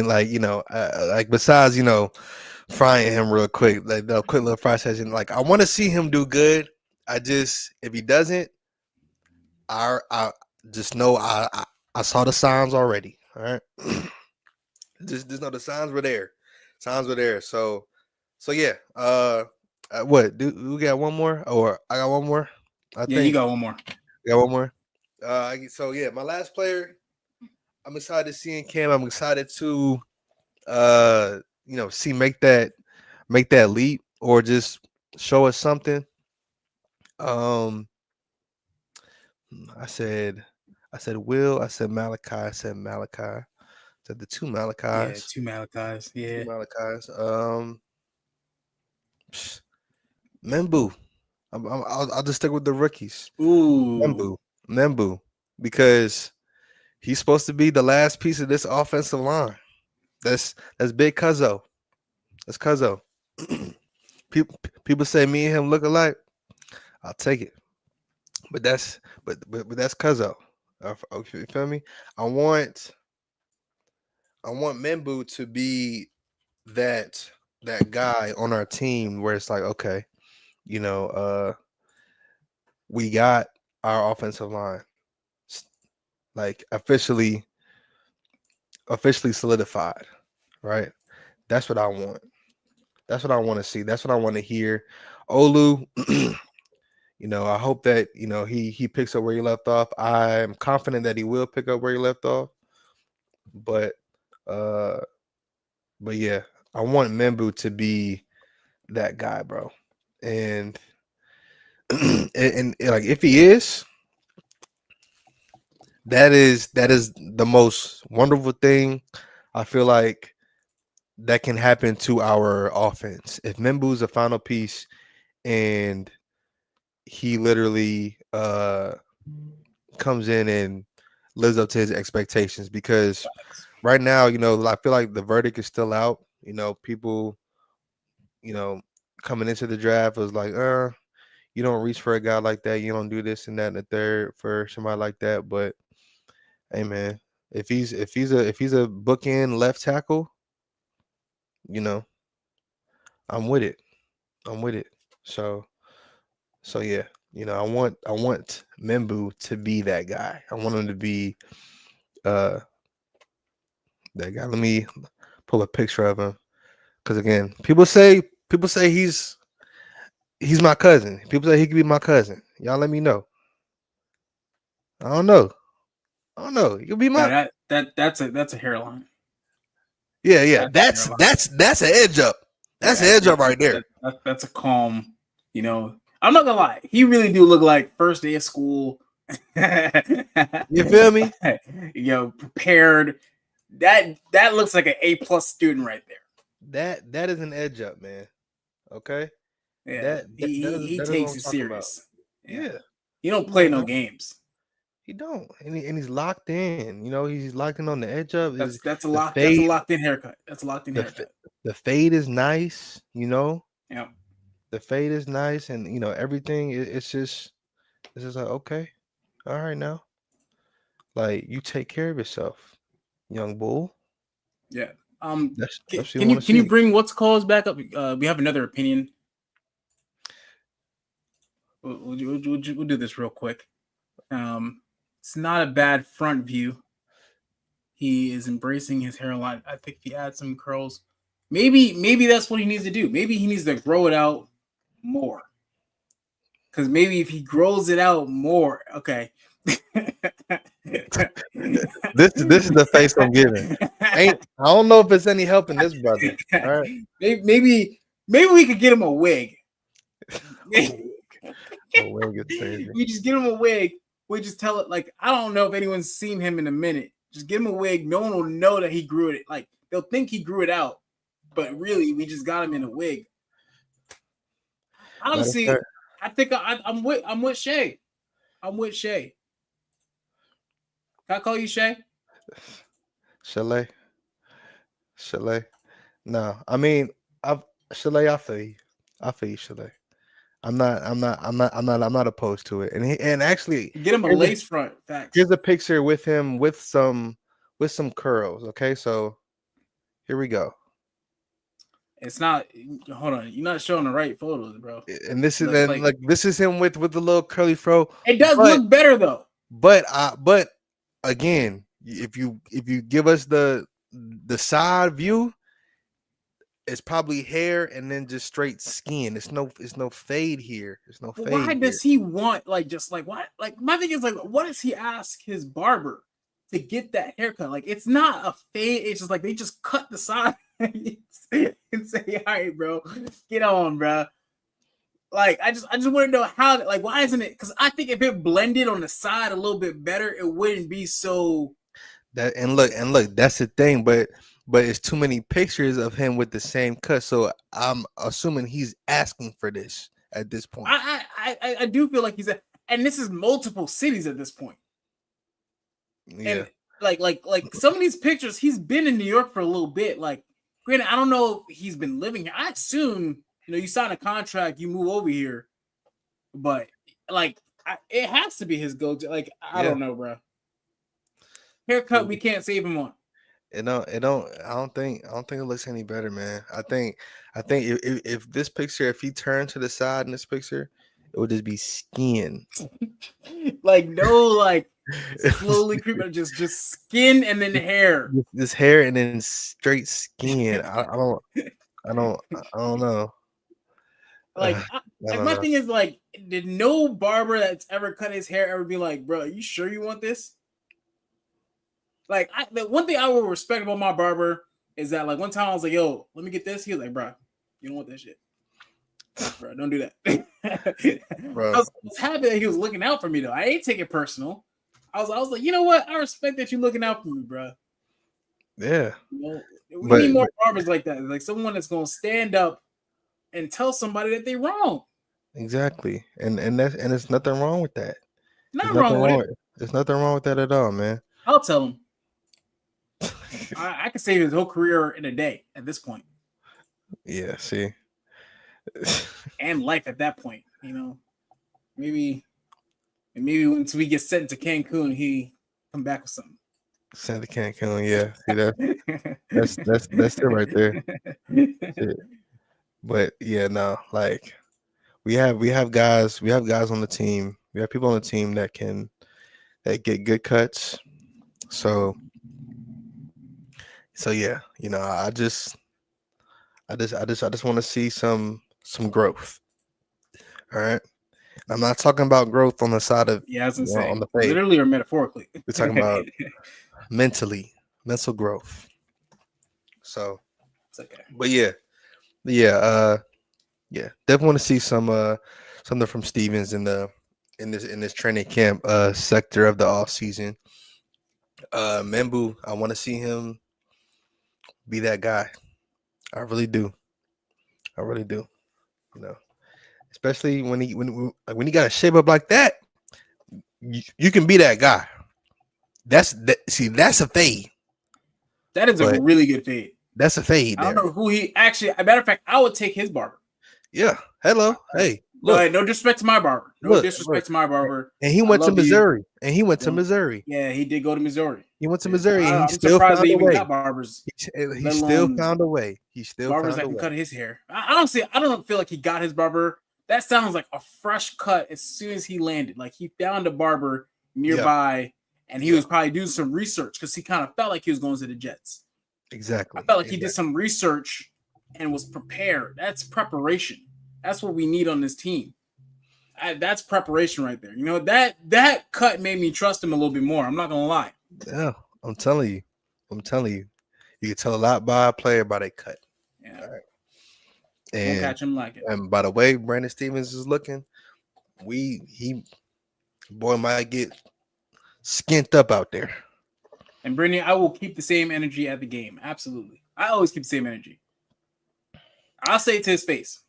like besides, frying him real quick, like the quick little fry session. Like, I want to see him do good. If he doesn't, I just know I saw the signs already. All right, just know the signs were there. So yeah. What do we got? One more, or I got one more? I think you got one more. You got one more. So yeah, my last player. I'm excited to see in camp. I'm excited to, see make that leap or just show us something. I said Will. I said Malachi. I said the two Malachis. Yeah, two Malachis. Yeah, two Malachis. Membu. I'll just stick with the rookies. Ooh, Membu, because he's supposed to be the last piece of this offensive line. That's big Cuzzo. That's Cuzzo. People say me and him look alike. I'll take it. But that's Cuzzo. You feel me? I want Membu to be that guy on our team where it's like, okay, we got our offensive line like officially solidified, right? That's what I want. That's what I want to see. That's what I want to hear. Olu, I hope that he picks up where he left off. I'm confident that he will pick up where he left off. But yeah, I want Membu to be that guy, bro. And and like if he is, that is the most wonderful thing I feel like that can happen to our offense. If Membu's a final piece and he literally comes in and lives up to his expectations, because right now, I feel like the verdict is still out. People, you know, coming into the draft was like, you don't reach for a guy like that. You don't do this and that and the third for somebody like that. But hey, man, if he's a bookend left tackle, you know, I'm with it. I'm with it. So yeah, I want Membu to be that guy. I want him to be uh that guy. Let me pull a picture of him, because again, people say he's my cousin. People say he could be my cousin. Y'all let me know. I don't know. He could be my That's a hairline. yeah. That's a hairline. That's an edge up. That's an edge up right there. That's a calm. I'm not gonna lie. He really do look like first day of school. You feel me? Prepared. That looks like an A+ student right there. That is an edge up, man. Okay. Yeah, he that is takes what it I'm talking about. serious. Yeah. He don't play no games. He don't, and he's locked in. He's locked in on the edge up. That's a the locked in haircut. That's a locked in haircut. The fade is nice. Yeah. The fade is nice, and everything. It's just like, okay, all right now. Like, you take care of yourself, young bull. Yeah. That's Can you bring what's calls back up? We have another opinion. We'll do this real quick. It's not a bad front view. He is embracing his hairline. I think if he adds some curls, maybe that's what he needs to do. Maybe he needs to grow it out more. Because maybe if he grows it out more, okay. This is the face I'm giving. I don't know if it's any helping this brother. All right. Maybe we could get him a wig. We just get him a wig. We just tell it, like, I don't know if anyone's seen him in a minute. Just get him a wig. No one will know that he grew it. Like, they'll think he grew it out, but really, we just got him in a wig. Honestly, I think I'm with Shay. I'm with Shay. Can I call you Shay? Chalet. No, I mean, Chalet. I feel you, Chalet. I'm not opposed to it. And actually, get him a lace front. Facts. Here's a picture with him with some curls. Okay, so here we go. It's not. Hold on, you're not showing the right photos, bro. And this is this is him with the little curly fro. It does look better though. But again, if you give us the side view, it's probably hair and then just straight skin. It's no fade here. There's no fade. Why does he want what? Like, my thing is, like, what does he ask his barber to get that haircut? Like, it's not a fade. It's just like they just cut the side and say, "All right, bro, get on, bro." Like, I just want to know how. Like, why isn't it? Because I think if it blended on the side a little bit better, it wouldn't be so. And look, that's the thing, but it's too many pictures of him with the same cut, so I'm assuming he's asking for this at this point. I do feel like and this is multiple cities at this point. Yeah. And like some of these pictures, he's been in New York for a little bit. Like, granted, I don't know if he's been living here. I assume, you sign a contract, you move over here, but like, it has to be his go-to. Like, I don't know, bro. Haircut, we can't save him on. I don't think it looks any better, man. I think if this picture, if he turned to the side in this picture, it would just be skin. Like, no, like, slowly creeping, just skin and then hair. This hair and then straight skin. I don't know. Like, my thing is, like, did no barber that's ever cut his hair ever be like, bro, are you sure you want this? Like, the one thing I will respect about my barber is that, like, one time I was like, yo, let me get this. He was like, bro, you don't want that shit. Bro, don't do that. Bro. I was happy that he was looking out for me, though. I ain't take it personal. I was like, you know what? I respect that you're looking out for me, bro. Yeah. We need more barbers like that. Like, someone that's going to stand up and tell somebody that they're wrong. Exactly. And there's nothing wrong with that. There's nothing wrong with that at all, man. I'll tell him. I could save his whole career in a day at this point. Yeah, see. And life at that point, maybe once we get sent to Cancun, he come back with something. Send to Cancun, yeah. See that's it right there. Shit. But yeah, no, like we have guys on the team. We have people on the team that get good cuts. So yeah, I just want to see some growth. All right. I'm not talking about growth on the side of Yeah, I was gonna say on the face. literally or metaphorically. We're talking about mental growth. So it's okay. But yeah, definitely want to see something from Stevens in this training camp sector of the off season. Membu, I want to see him be that guy. I really do. Especially when he got a shape up like that, you can be that guy. That's a fade. That is a really good fade. That's a fade. I don't know who he actually. As a matter of fact, I would take his barber. Yeah. Hello. Hey. Look. No disrespect to my barber. To my barber. And he went to Missouri. Yeah, he did go to Missouri. He went to Missouri, and I'm still surprised found they a even way. got barbers. He still found a way. Barbers that can cut his hair. I don't feel like he got his barber. That sounds like a fresh cut as soon as he landed. Like he found a barber nearby, and he was probably doing some research because he kind of felt like he was going to the Jets. Exactly. I felt like he did some research and was prepared. That's preparation. That's what we need on this team. That's preparation right there. That cut made me trust him a little bit more. I'm not gonna lie. Yeah, I'm telling you. You can tell a lot by a player by their cut. Yeah. All right. And don't catch him like it. And by the way, Brandon Stevens is looking. Boy might get skint up out there. And Brittany, I will keep the same energy at the game. Absolutely. I always keep the same energy. I'll say it to his face.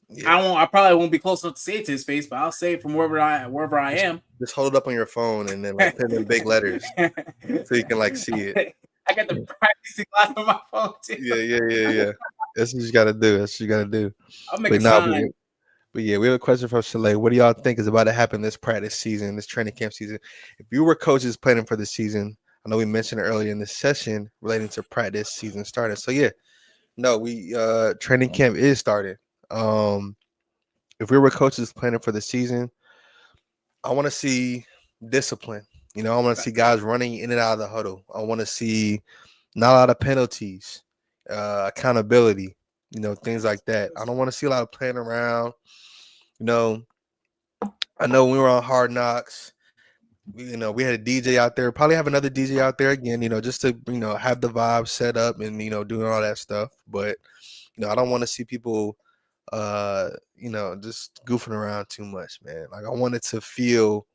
Yeah. I probably won't be close enough to say it to his face, but I'll say it from wherever I am. Just hold it up on your phone and then put it in big letters so you can see it. I got the practicing glass on my phone too. Yeah. That's what you gotta do. I'll make a sign. But yeah, we have a question from Chalet. What do y'all think is about to happen this practice season, this training camp season? If you were coaches planning for the season, I know we mentioned it earlier in this session relating to practice season starting. So yeah, no, we training camp is started. If we were coaches planning for the season, I want to see discipline. I want to see guys running in and out of the huddle. I want to see not a lot of penalties, accountability, things like that. I don't want to see a lot of playing around. I know when we were on Hard Knocks, we had a DJ out there. Probably have another DJ out there again, just to have the vibe set up and doing all that stuff. But I don't want to see people just goofing around too much, man. Like I want it to feel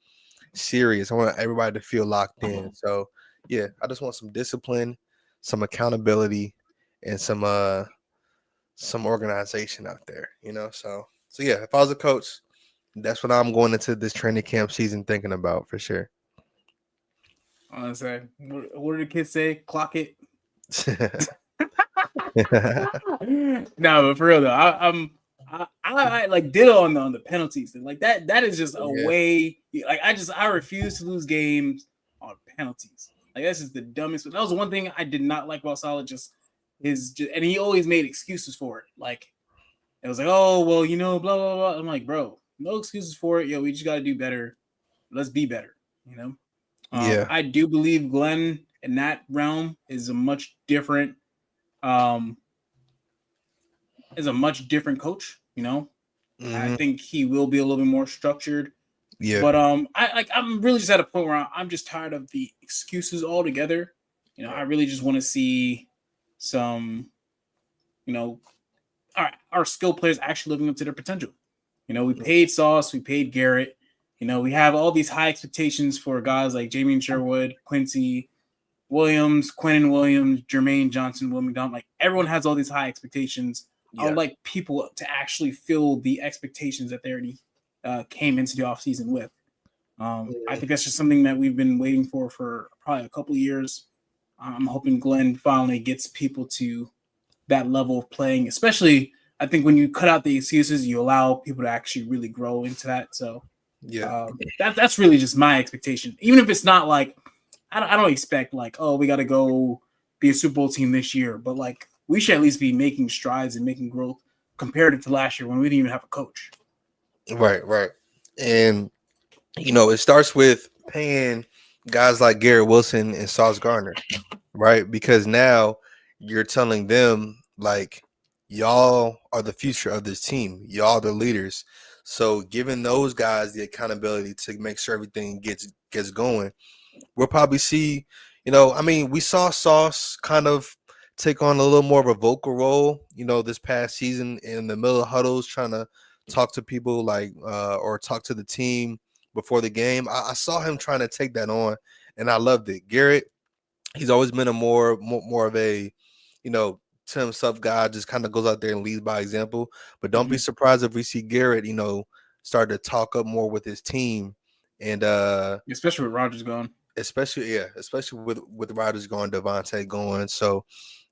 serious. I want everybody to feel locked in. So yeah, I just want some discipline, some accountability, and some organization out there, So yeah, if I was a coach, that's what I'm going into this training camp season thinking about for sure. I say, what do the kids say? Clock it. No, but for real though, I like ditto on the penalties and like that. That is just a way. Like I refuse to lose games on penalties. Like that's just the dumbest. That was one thing I did not like about Solid. And he always made excuses for it. Like it was like, oh well, blah blah blah. I'm like, bro, no excuses for it. Yo, we just got to do better. Let's be better. I do believe Glenn in that realm is a much different coach, Mm-hmm. I think he will be a little bit more structured. Yeah. But I'm really just at a point where I'm just tired of the excuses altogether. I really just want to see some, our skill players actually living up to their potential. We paid Sauce, we paid Garrett. We have all these high expectations for guys like Jamie Sherwood, Quincy Williams, Quentin Williams, Jermaine Johnson, Will McDonald. Like everyone has all these high expectations. Yeah. I would like people to actually fill the expectations that they already came into the offseason with. I think that's just something that we've been waiting for probably a couple of years. I'm hoping Glenn finally gets people to that level of playing, especially I think when you cut out the excuses, you allow people to actually really grow into that. So Yeah. that's really just my expectation. Even if it's not like I don't expect like, oh, we got to go be a Super Bowl team this year, but like we should at least be making strides and making growth comparative to last year when we didn't even have a coach. Right. And it starts with paying guys like Garrett Wilson and Sauce Gardner, right? Because now you're telling them like y'all are the future of this team. Y'all the leaders. So giving those guys the accountability to make sure everything gets going, we'll probably see, we saw Sauce kind of take on a little more of a vocal role, this past season in the middle of huddles, trying to talk to people or talk to the team before the game. I saw him trying to take that on, and I loved it. Garrett, he's always been a more of a, to himself guy, just kind of goes out there and leads by example. But don't be surprised if we see Garrett, start to talk up more with his team, and especially with Rodgers gone. especially with Rodgers going, Devontae going. So,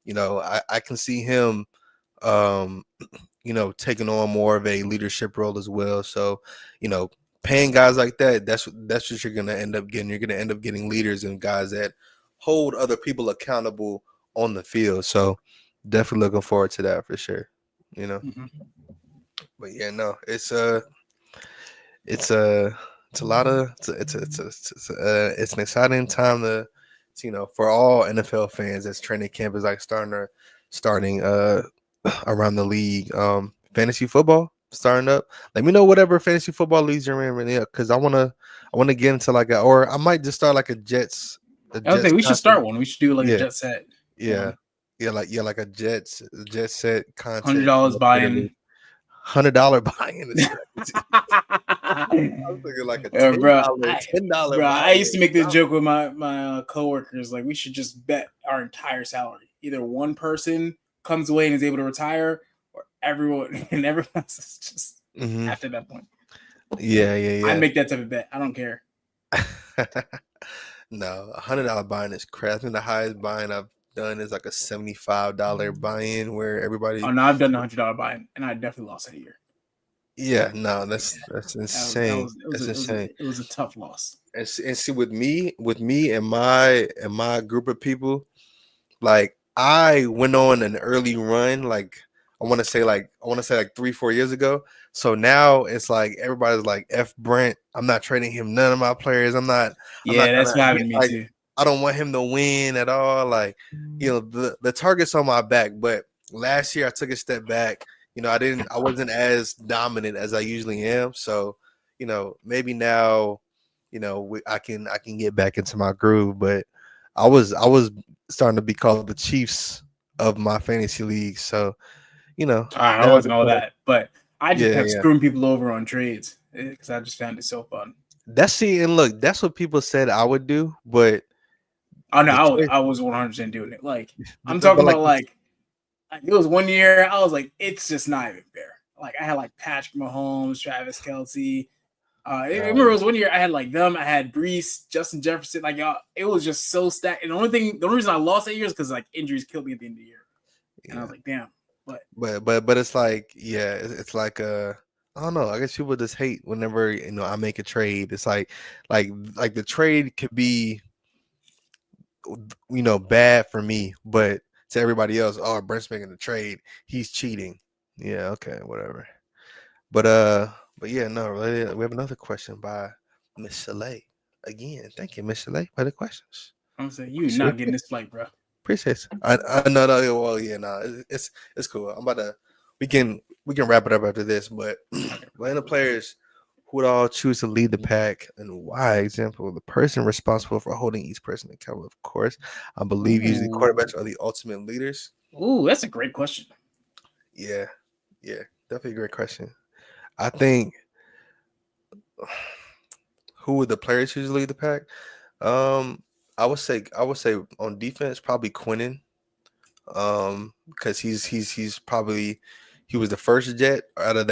I can see him, um, taking on more of a leadership role as well. So, paying guys like that, that's what you're gonna end up getting. You're gonna end up getting leaders and guys that hold other people accountable on the field. So, definitely looking forward to that for sure. But yeah, no, it's a lot of it's an exciting time to for all NFL fans as training camp is like starting around the league. Fantasy football starting up. Let me know whatever fantasy football leagues you're in, really, because I wanna get into or I might just start like a Jets. I was thinking we should start one. We should do like a JETSET. Yeah. Like a jet set content. $100 buy-in. $100 buy-in is crazy. I was thinking like a $10 bro, I used to make this buy-in. joke with my coworkers. Like, we should just bet our entire salary. Either one person comes away and is able to retire, or everyone else is just after that point. Yeah. I make that type of bet. I don't care. No, $100 buy-in is crazy. I think the highest buy-in I've done is like a $75 buy-in where everybody. Oh no, I've done $100 buy-in, and I definitely lost that year. Yeah, no, that's insane. That's insane. It was a tough loss. And see, with me and my group of people, like I went on an early run, like I want to say like 3-4 years ago. So now it's like everybody's like, F Brent, I'm not trading him none of my players. That's what happened to me too. I don't want him to win at all. Like, the target's on my back. But last year I took a step back. I wasn't as dominant as I usually am. So, maybe now, I can get back into my groove. But I was starting to be called the Chiefs of my fantasy league. So, I wasn't all that, but I just kept yeah. screwing people over on trades because I just found it so fun. That's what people said I would do, but oh no, I was 100% doing it. Like, I'm talking about like it was one year I was like, it's just not even fair. Like, I had like Patrick Mahomes, Travis Kelce. I remember it was one year I had like them. I had Brees, Justin Jefferson. Like, it was just so stacked. And the only reason I lost that year is because like injuries killed me at the end of the year. And I was like, damn. But it's like, it's like I don't know. I guess people just hate whenever I make a trade. It's like the trade could be bad for me, but to everybody else, oh, Brent's making a trade, he's cheating. Yeah, okay, whatever. But yeah, no, really, we have another question by Miss Soleil. Again, thank you, Miss Soleil, for the questions. I'm saying you not getting this flight, bro. Appreciate it. I know. Well, yeah, no, it's cool. I'm about to. We can wrap it up after this, but Atlanta players who would all choose to lead the pack and why? Example: the person responsible for holding each person accountable. Of course, I believe usually quarterbacks are the ultimate leaders. Ooh, that's a great question. Yeah, definitely a great question. I think who would the players choose to lead the pack? I would say on defense probably Quinnen, because he's probably he was the first Jet out of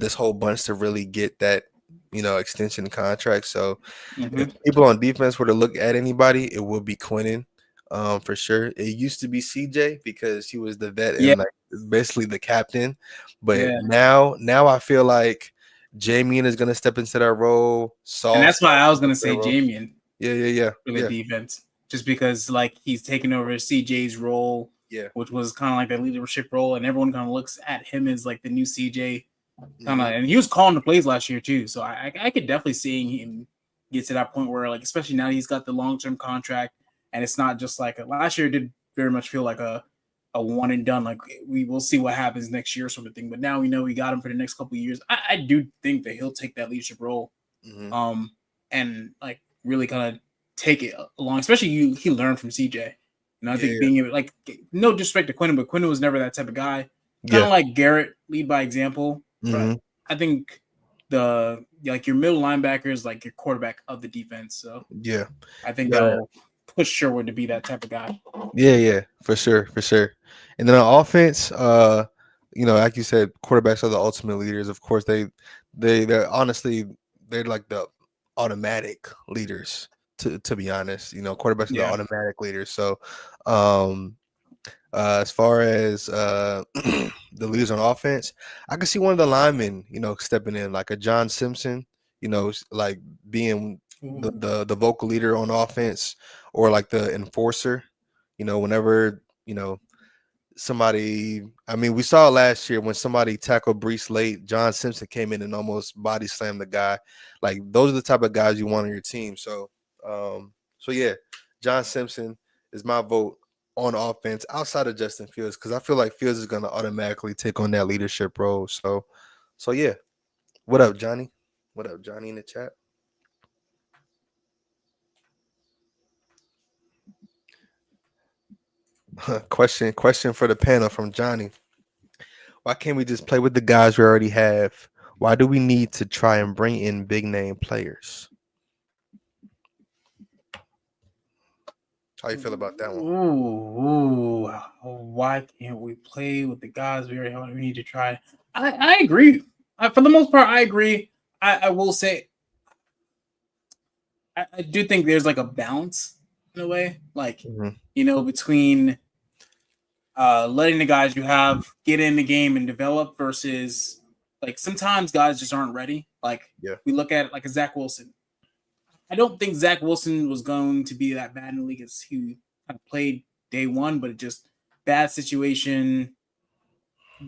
this whole bunch to really get that extension contract. So Mhm. if people on defense were to look at anybody, it would be Quinnen, for sure. It used to be CJ because he was the vet Yeah, and like basically the captain. But yeah, now I feel like Jamie is gonna step into that role. and Sauce that's why I was gonna into that say role. Jamian Yeah. for the defense, just because like he's taking over CJ's role, Yeah. which was kind of like the leadership role, and everyone kind of looks at him as like the new CJ. Kind of, Mhm. and he was calling the plays last year too. So I could definitely see him get to that point where, like, especially now he's got the long term contract, and it's not just like last year did very much feel like a one and done. Like we will see what happens next year, sort of thing. But now we know we got him for the next couple of years. I do think that he'll take that leadership role, Mhm. and like really kind of take it along. Especially he learned from CJ. I think Yeah. being able, like, no disrespect to Quinn, but Quinn was never that type of guy. Kind Yeah. of like Garrett, lead by example. But Mhm. I think your middle linebacker is like your quarterback of the defense. So Yeah. I think Yeah. that'll push Sherwood to be that type of guy. Yeah, for sure. And then on offense, like you said, quarterbacks are the ultimate leaders. Of course, they're honestly they're like the automatic leaders. To be honest, quarterbacks are the Yeah. automatic leaders. So, um, as far as the leaders on offense, I can see one of the linemen, stepping in like a John Simpson, like being the vocal leader on offense or like the enforcer. Whenever somebody, I mean, we saw it last year when somebody tackled Brees late, John Simpson came in and almost body slammed the guy. Like those are the type of guys you want on your team. So yeah, John Simpson is my vote on offense outside of Justin Fields because I feel like Fields is going to automatically take on that leadership role. So yeah. What up, Johnny? What up, Johnny in the chat? Question for the panel from Johnny. Why can't we just play with the guys we already have? Why do we need to try and bring in big name players? How you feel about that one? Ooh, why can't we play with the guys we already have? We need to try. I agree. For the most part, I agree. I will say I do think there's like a balance in a way, like Mm-hmm. between letting the guys you have get in the game and develop versus like sometimes guys just aren't ready. Like Yeah. we look at like a Zach Wilson. I don't think Zach Wilson was going to be that bad in the league as he kind of played day one, but it just bad situation,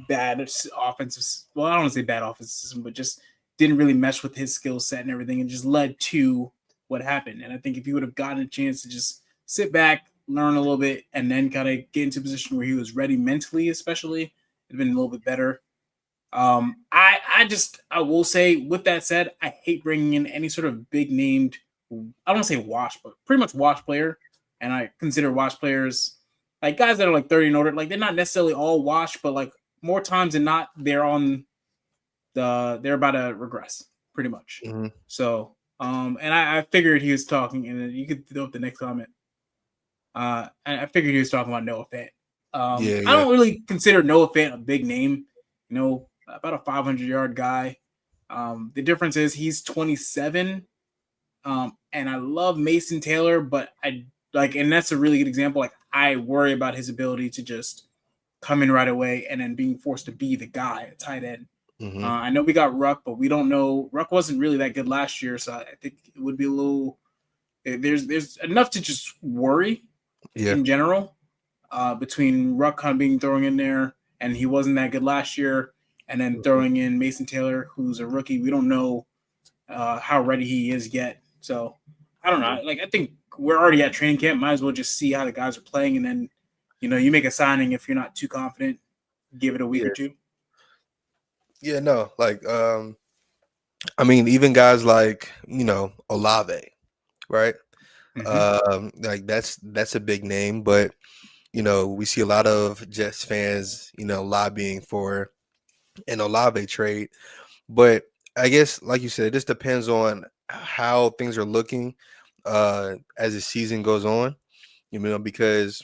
bad offensive. Well, I don't want to say bad offensive system, but just didn't really mesh with his skill set and everything, and just led to what happened. And I think if he would have gotten a chance to just sit back, learn a little bit, and then kind of get into a position where he was ready mentally, especially, it'd been a little bit better. I will say, with that said, I hate bringing in any sort of big named, I don't want to say wash, but pretty much wash player. And I consider wash players like guys that are like 30 and older. Like they're not necessarily all wash, but like more times than not, they're about to regress pretty much. Mm-hmm. So, and I figured he was talking, and you could throw up the next comment. And I figured he was talking about Noah Fant. I don't really consider Noah Fant a big name, about a 500-yard guy. The difference is he's 27, and I love Mason Taylor, but and that's a really good example. Like I worry about his ability to just come in right away and then being forced to be the guy at tight end. Mm-hmm. I know we got Ruck, but we don't know. Ruck wasn't really that good last year, so I think it would be a little. There's enough to just worry in general between Ruck kind of being thrown in there, and he wasn't that good last year, and then throwing in Mason Taylor, who's a rookie. We don't know how ready he is yet. So I don't know. Like I think we're already at training camp. Might as well just see how the guys are playing, and then you make a signing if you're not too confident. Give it a week or two. Yeah, no, like I mean, even guys like Olave, right? Like that's a big name, but we see a lot of Jets fans, lobbying for an Olave trade. But I guess, like you said, it just depends on how things are looking as the season goes on. Because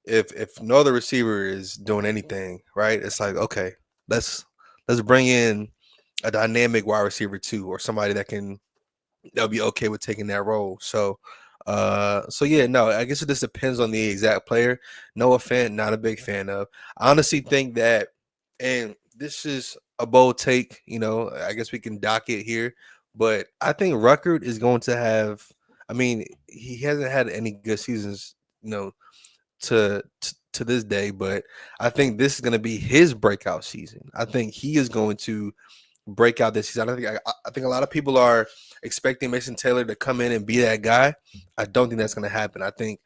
if no other receiver is doing anything, right? It's like, okay, let's bring in a dynamic wide receiver too, or somebody that'll be okay with taking that role. So yeah, no, I guess it just depends on the exact player. Noah Fant, not a big fan of. I honestly think that, and this is a bold take, I guess we can dock it here, but I think Ruckert is going to have, I mean, he hasn't had any good seasons, to this day, but I think this is going to be his breakout season. I think he is going to break out this season. I think a lot of people are expecting Mason Taylor to come in and be that guy. I don't think that's going to happen. I think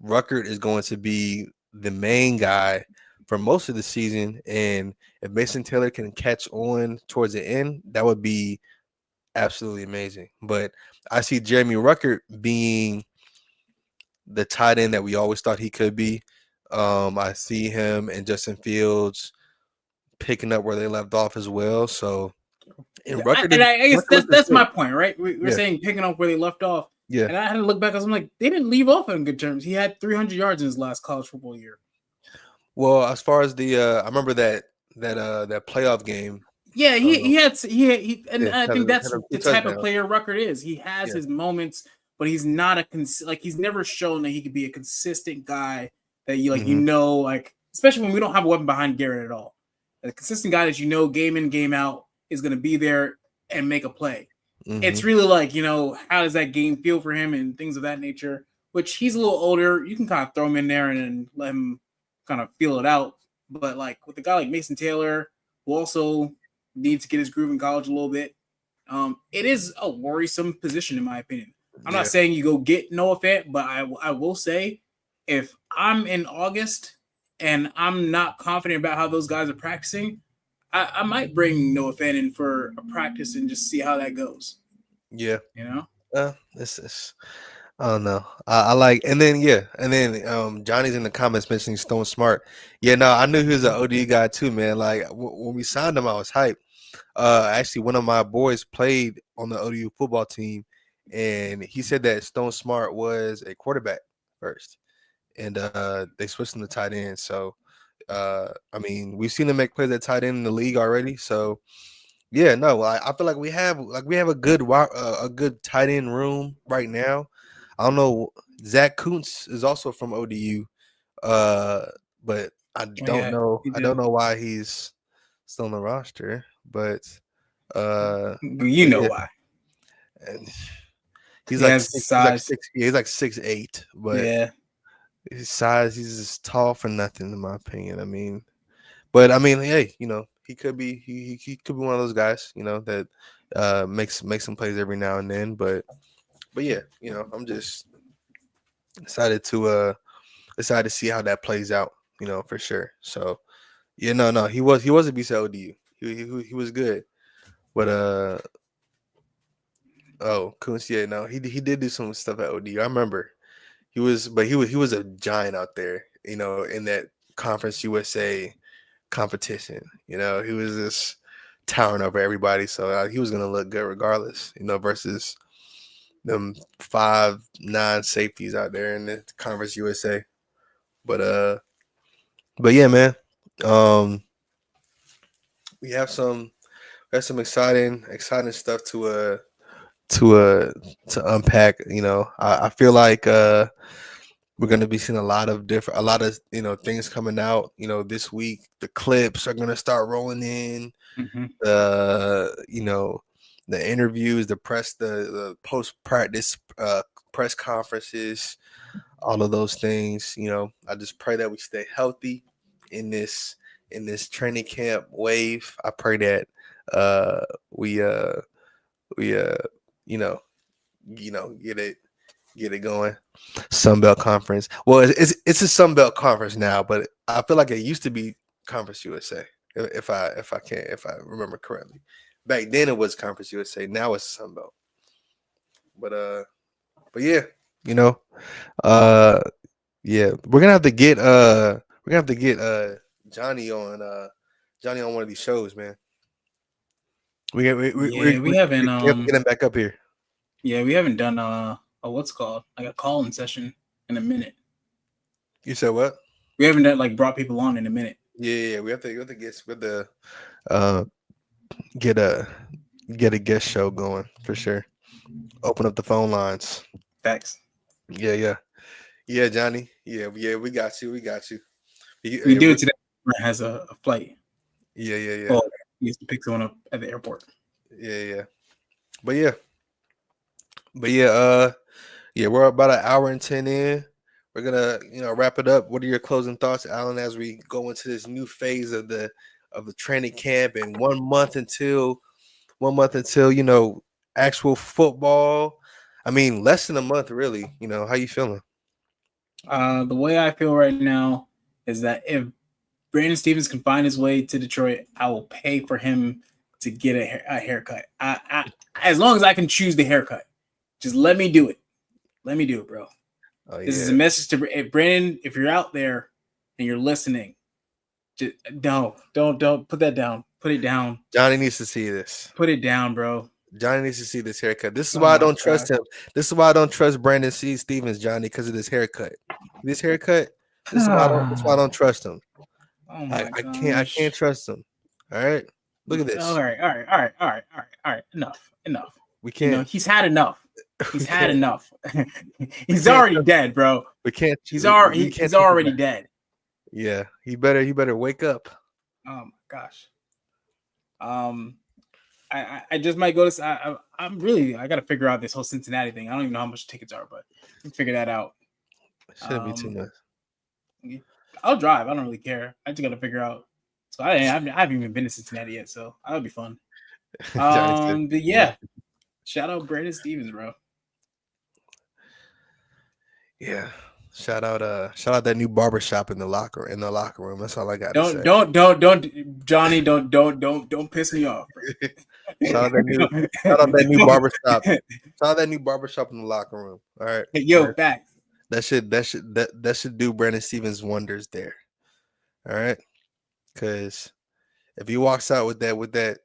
Ruckert is going to be the main guy for most of the season, and if Mason Taylor can catch on towards the end, that would be absolutely amazing. But I see Jeremy Ruckert being the tight end that we always thought he could be. I see him and Justin Fields picking up where they left off as well. So, and Ruckert, I guess that's my point, right? We're Yeah. saying picking up where they left off. Yeah. And I had to look back because I'm like, they didn't leave off on good terms. He had 300 yards in his last college football year. Well, as far as the, I remember that playoff game. Yeah, he Yeah, I think that's had a the type of touchdown. player Ruckert is. He has Yeah. his moments, but he's not he's never shown that he could be a consistent guy that you especially when we don't have a weapon behind Garrett at all. A consistent guy that game in, game out is going to be there and make a play. Mhm. It's really how does that game feel for him and things of that nature, which he's a little older. You can kind of throw him in there and then let him kind of feel it out. But with a guy like Mason Taylor, who also needs to get his groove in college a little bit, it is a worrisome position in my opinion. I'm not saying you go get Noah Fant, but I will say if I'm in August and I'm not confident about how those guys are practicing, I might bring Noah Fant in for a practice and just see how that goes. Yeah. This is I don't know. I like, and then Johnny's in the comments mentioning Stone Smart. Yeah, no, I knew he was an OD guy too, man. Like when we signed him, I was hyped. Actually, one of my boys played on the ODU football team, and he said that Stone Smart was a quarterback first, and they switched him to tight end. So, I mean, we've seen him make plays at tight end in the league already. So, yeah, no, I feel like we have a good tight end room right now. I don't know. Zach Kuntz is also from ODU, but I don't know. I don't know why he's still on the roster, but why. And he's like 6'8", but his size, he's just tall for nothing, in my opinion. I mean, hey, he could be he could be one of those guys, that makes some plays every now and then. But yeah, I'm just excited to see how that plays out, for sure. So yeah, no, he was a beast at ODU. He was good, but Kuntz, yeah, no, he did do some stuff at ODU. I remember he was a giant out there, in that Conference USA competition. He was just towering over everybody. So he was gonna look good regardless, versus them 5'9" safeties out there in the Conference USA. But yeah, man. We have some exciting stuff to unpack. I feel like we're going to be seeing a lot of things coming out. This week the clips are going to start rolling in. Mm-hmm. The interviews, the post practice press conferences, all of those things. I just pray that we stay healthy in this training camp wave. I pray that we get it going. Sunbelt Conference. Well, it's a Sunbelt Conference now, but I feel like it used to be Conference USA. If I remember correctly, back then it was Conference USA. Now it's Sunbelt. But yeah, yeah, we're gonna have to get Johnny on one of these shows, man. We haven't get him back up here. Yeah, we haven't done what's called a call-in session in a minute. You said what? We haven't brought people on in a minute. Yeah, we have to get with the get a guest show going for sure. Open up the phone lines. Facts. Yeah, Johnny. Yeah, we got you. We do it today. Brent has a flight. Yeah. Oh, he has to pick someone up at the airport. Yeah. But yeah. We're about an hour and 10 in. We're gonna, wrap it up. What are your closing thoughts, Alan, as we go into this new phase of the training camp and 1 month until actual football? I mean, less than a month, really. How you feeling? The way I feel right now is that if Brandon Stevens can find his way to Detroit, I will pay for him to get a haircut. As long as I can choose the haircut, just let me do it. Let me do it, bro. Oh, This is a message to Brandon. If you're out there and you're listening, just don't put that down. Put it down. Johnny needs to see this. Put it down, bro. Johnny needs to see this haircut. This is why I don't trust him. This is why I don't trust Brandon Stevens, Johnny, because of this haircut. This haircut. This is why I don't trust him. Oh my I can't trust him. All right. Look at this. All right. Enough. We can't. He's had enough. He's had enough. He's already dead, bro. We can't. He's already dead. Yeah. He better wake up. Oh my gosh. I just might go to. I got to figure out this whole Cincinnati thing. I don't even know how much tickets are, but I can figure that out. Shouldn't be too much. I'll drive. I don't really care. I just got to figure out. So I haven't even been to Cincinnati yet, so that'll be fun. But yeah, shout out Brandon Stevens, bro. Yeah. Shout out that new barbershop in the locker room. That's all I got to say. Don't Johnny, don't piss me off. Shout out that new barbershop. Shout out that new barbershop in the locker room. All right. Hey, yo, back. That should do Brandon Stevens wonders there. All right. Cause if he walks out with that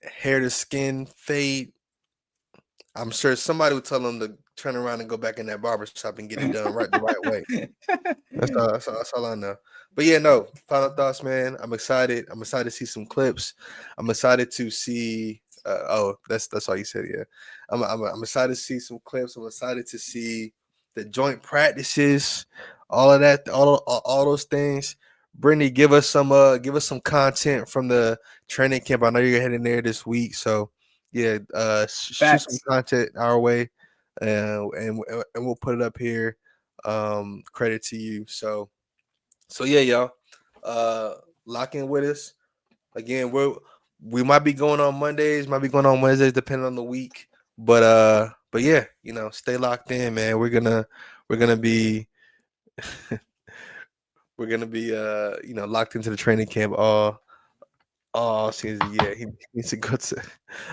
hair to skin fade, I'm sure somebody would tell him to turn around and go back in that barber shop and get it done the right way. That's all I know. But yeah, no, final thoughts, man. I'm excited. I'm excited to see some clips. I'm excited to see. That's all you said. Yeah, I'm excited to see some clips. I'm excited to see the joint practices, all of that, all those things. Brittany, give us some content from the training camp. I know you're heading there this week, so yeah, shoot some content our way, and we'll put it up here. Credit to you. So yeah, y'all. Lock in with us. Again, we might be going on Mondays, might be going on Wednesdays, depending on the week. But yeah, stay locked in, man. We're gonna be locked into the training camp all season. Yeah, he needs to go to.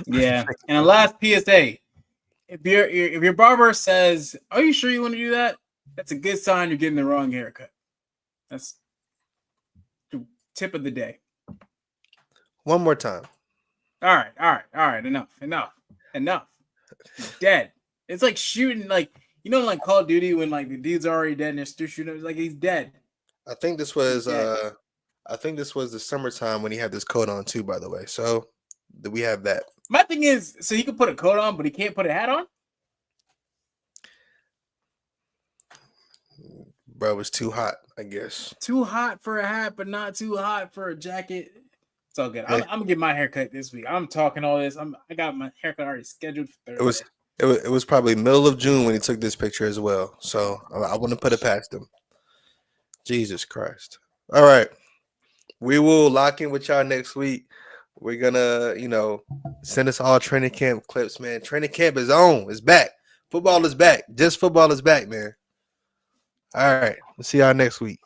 Yeah, and a last PSA: if your barber says, "Are you sure you want to do that?" That's a good sign you're getting the wrong haircut. That's the tip of the day. One more time. All right. Enough. He's dead. It's like shooting, like like Call of Duty when like the dude's already dead and they're still shooting him. Like he's dead. I think this was the summertime when he had this coat on too, by the way. So we have that. My thing is, so he could put a coat on, but he can't put a hat on? Bro, it was too hot, I guess. Too hot for a hat, but not too hot for a jacket. It's all good. I'm gonna get my haircut this week. I'm talking all this. I got my haircut already scheduled for Thursday. It was probably middle of June when he took this picture as well. So I wouldn't put it past him. Jesus Christ. All right. We will lock in with y'all next week. We're gonna, send us all training camp clips, man. Training camp is on. It's back. Football is back. Just football is back, man. All right. We'll see y'all next week.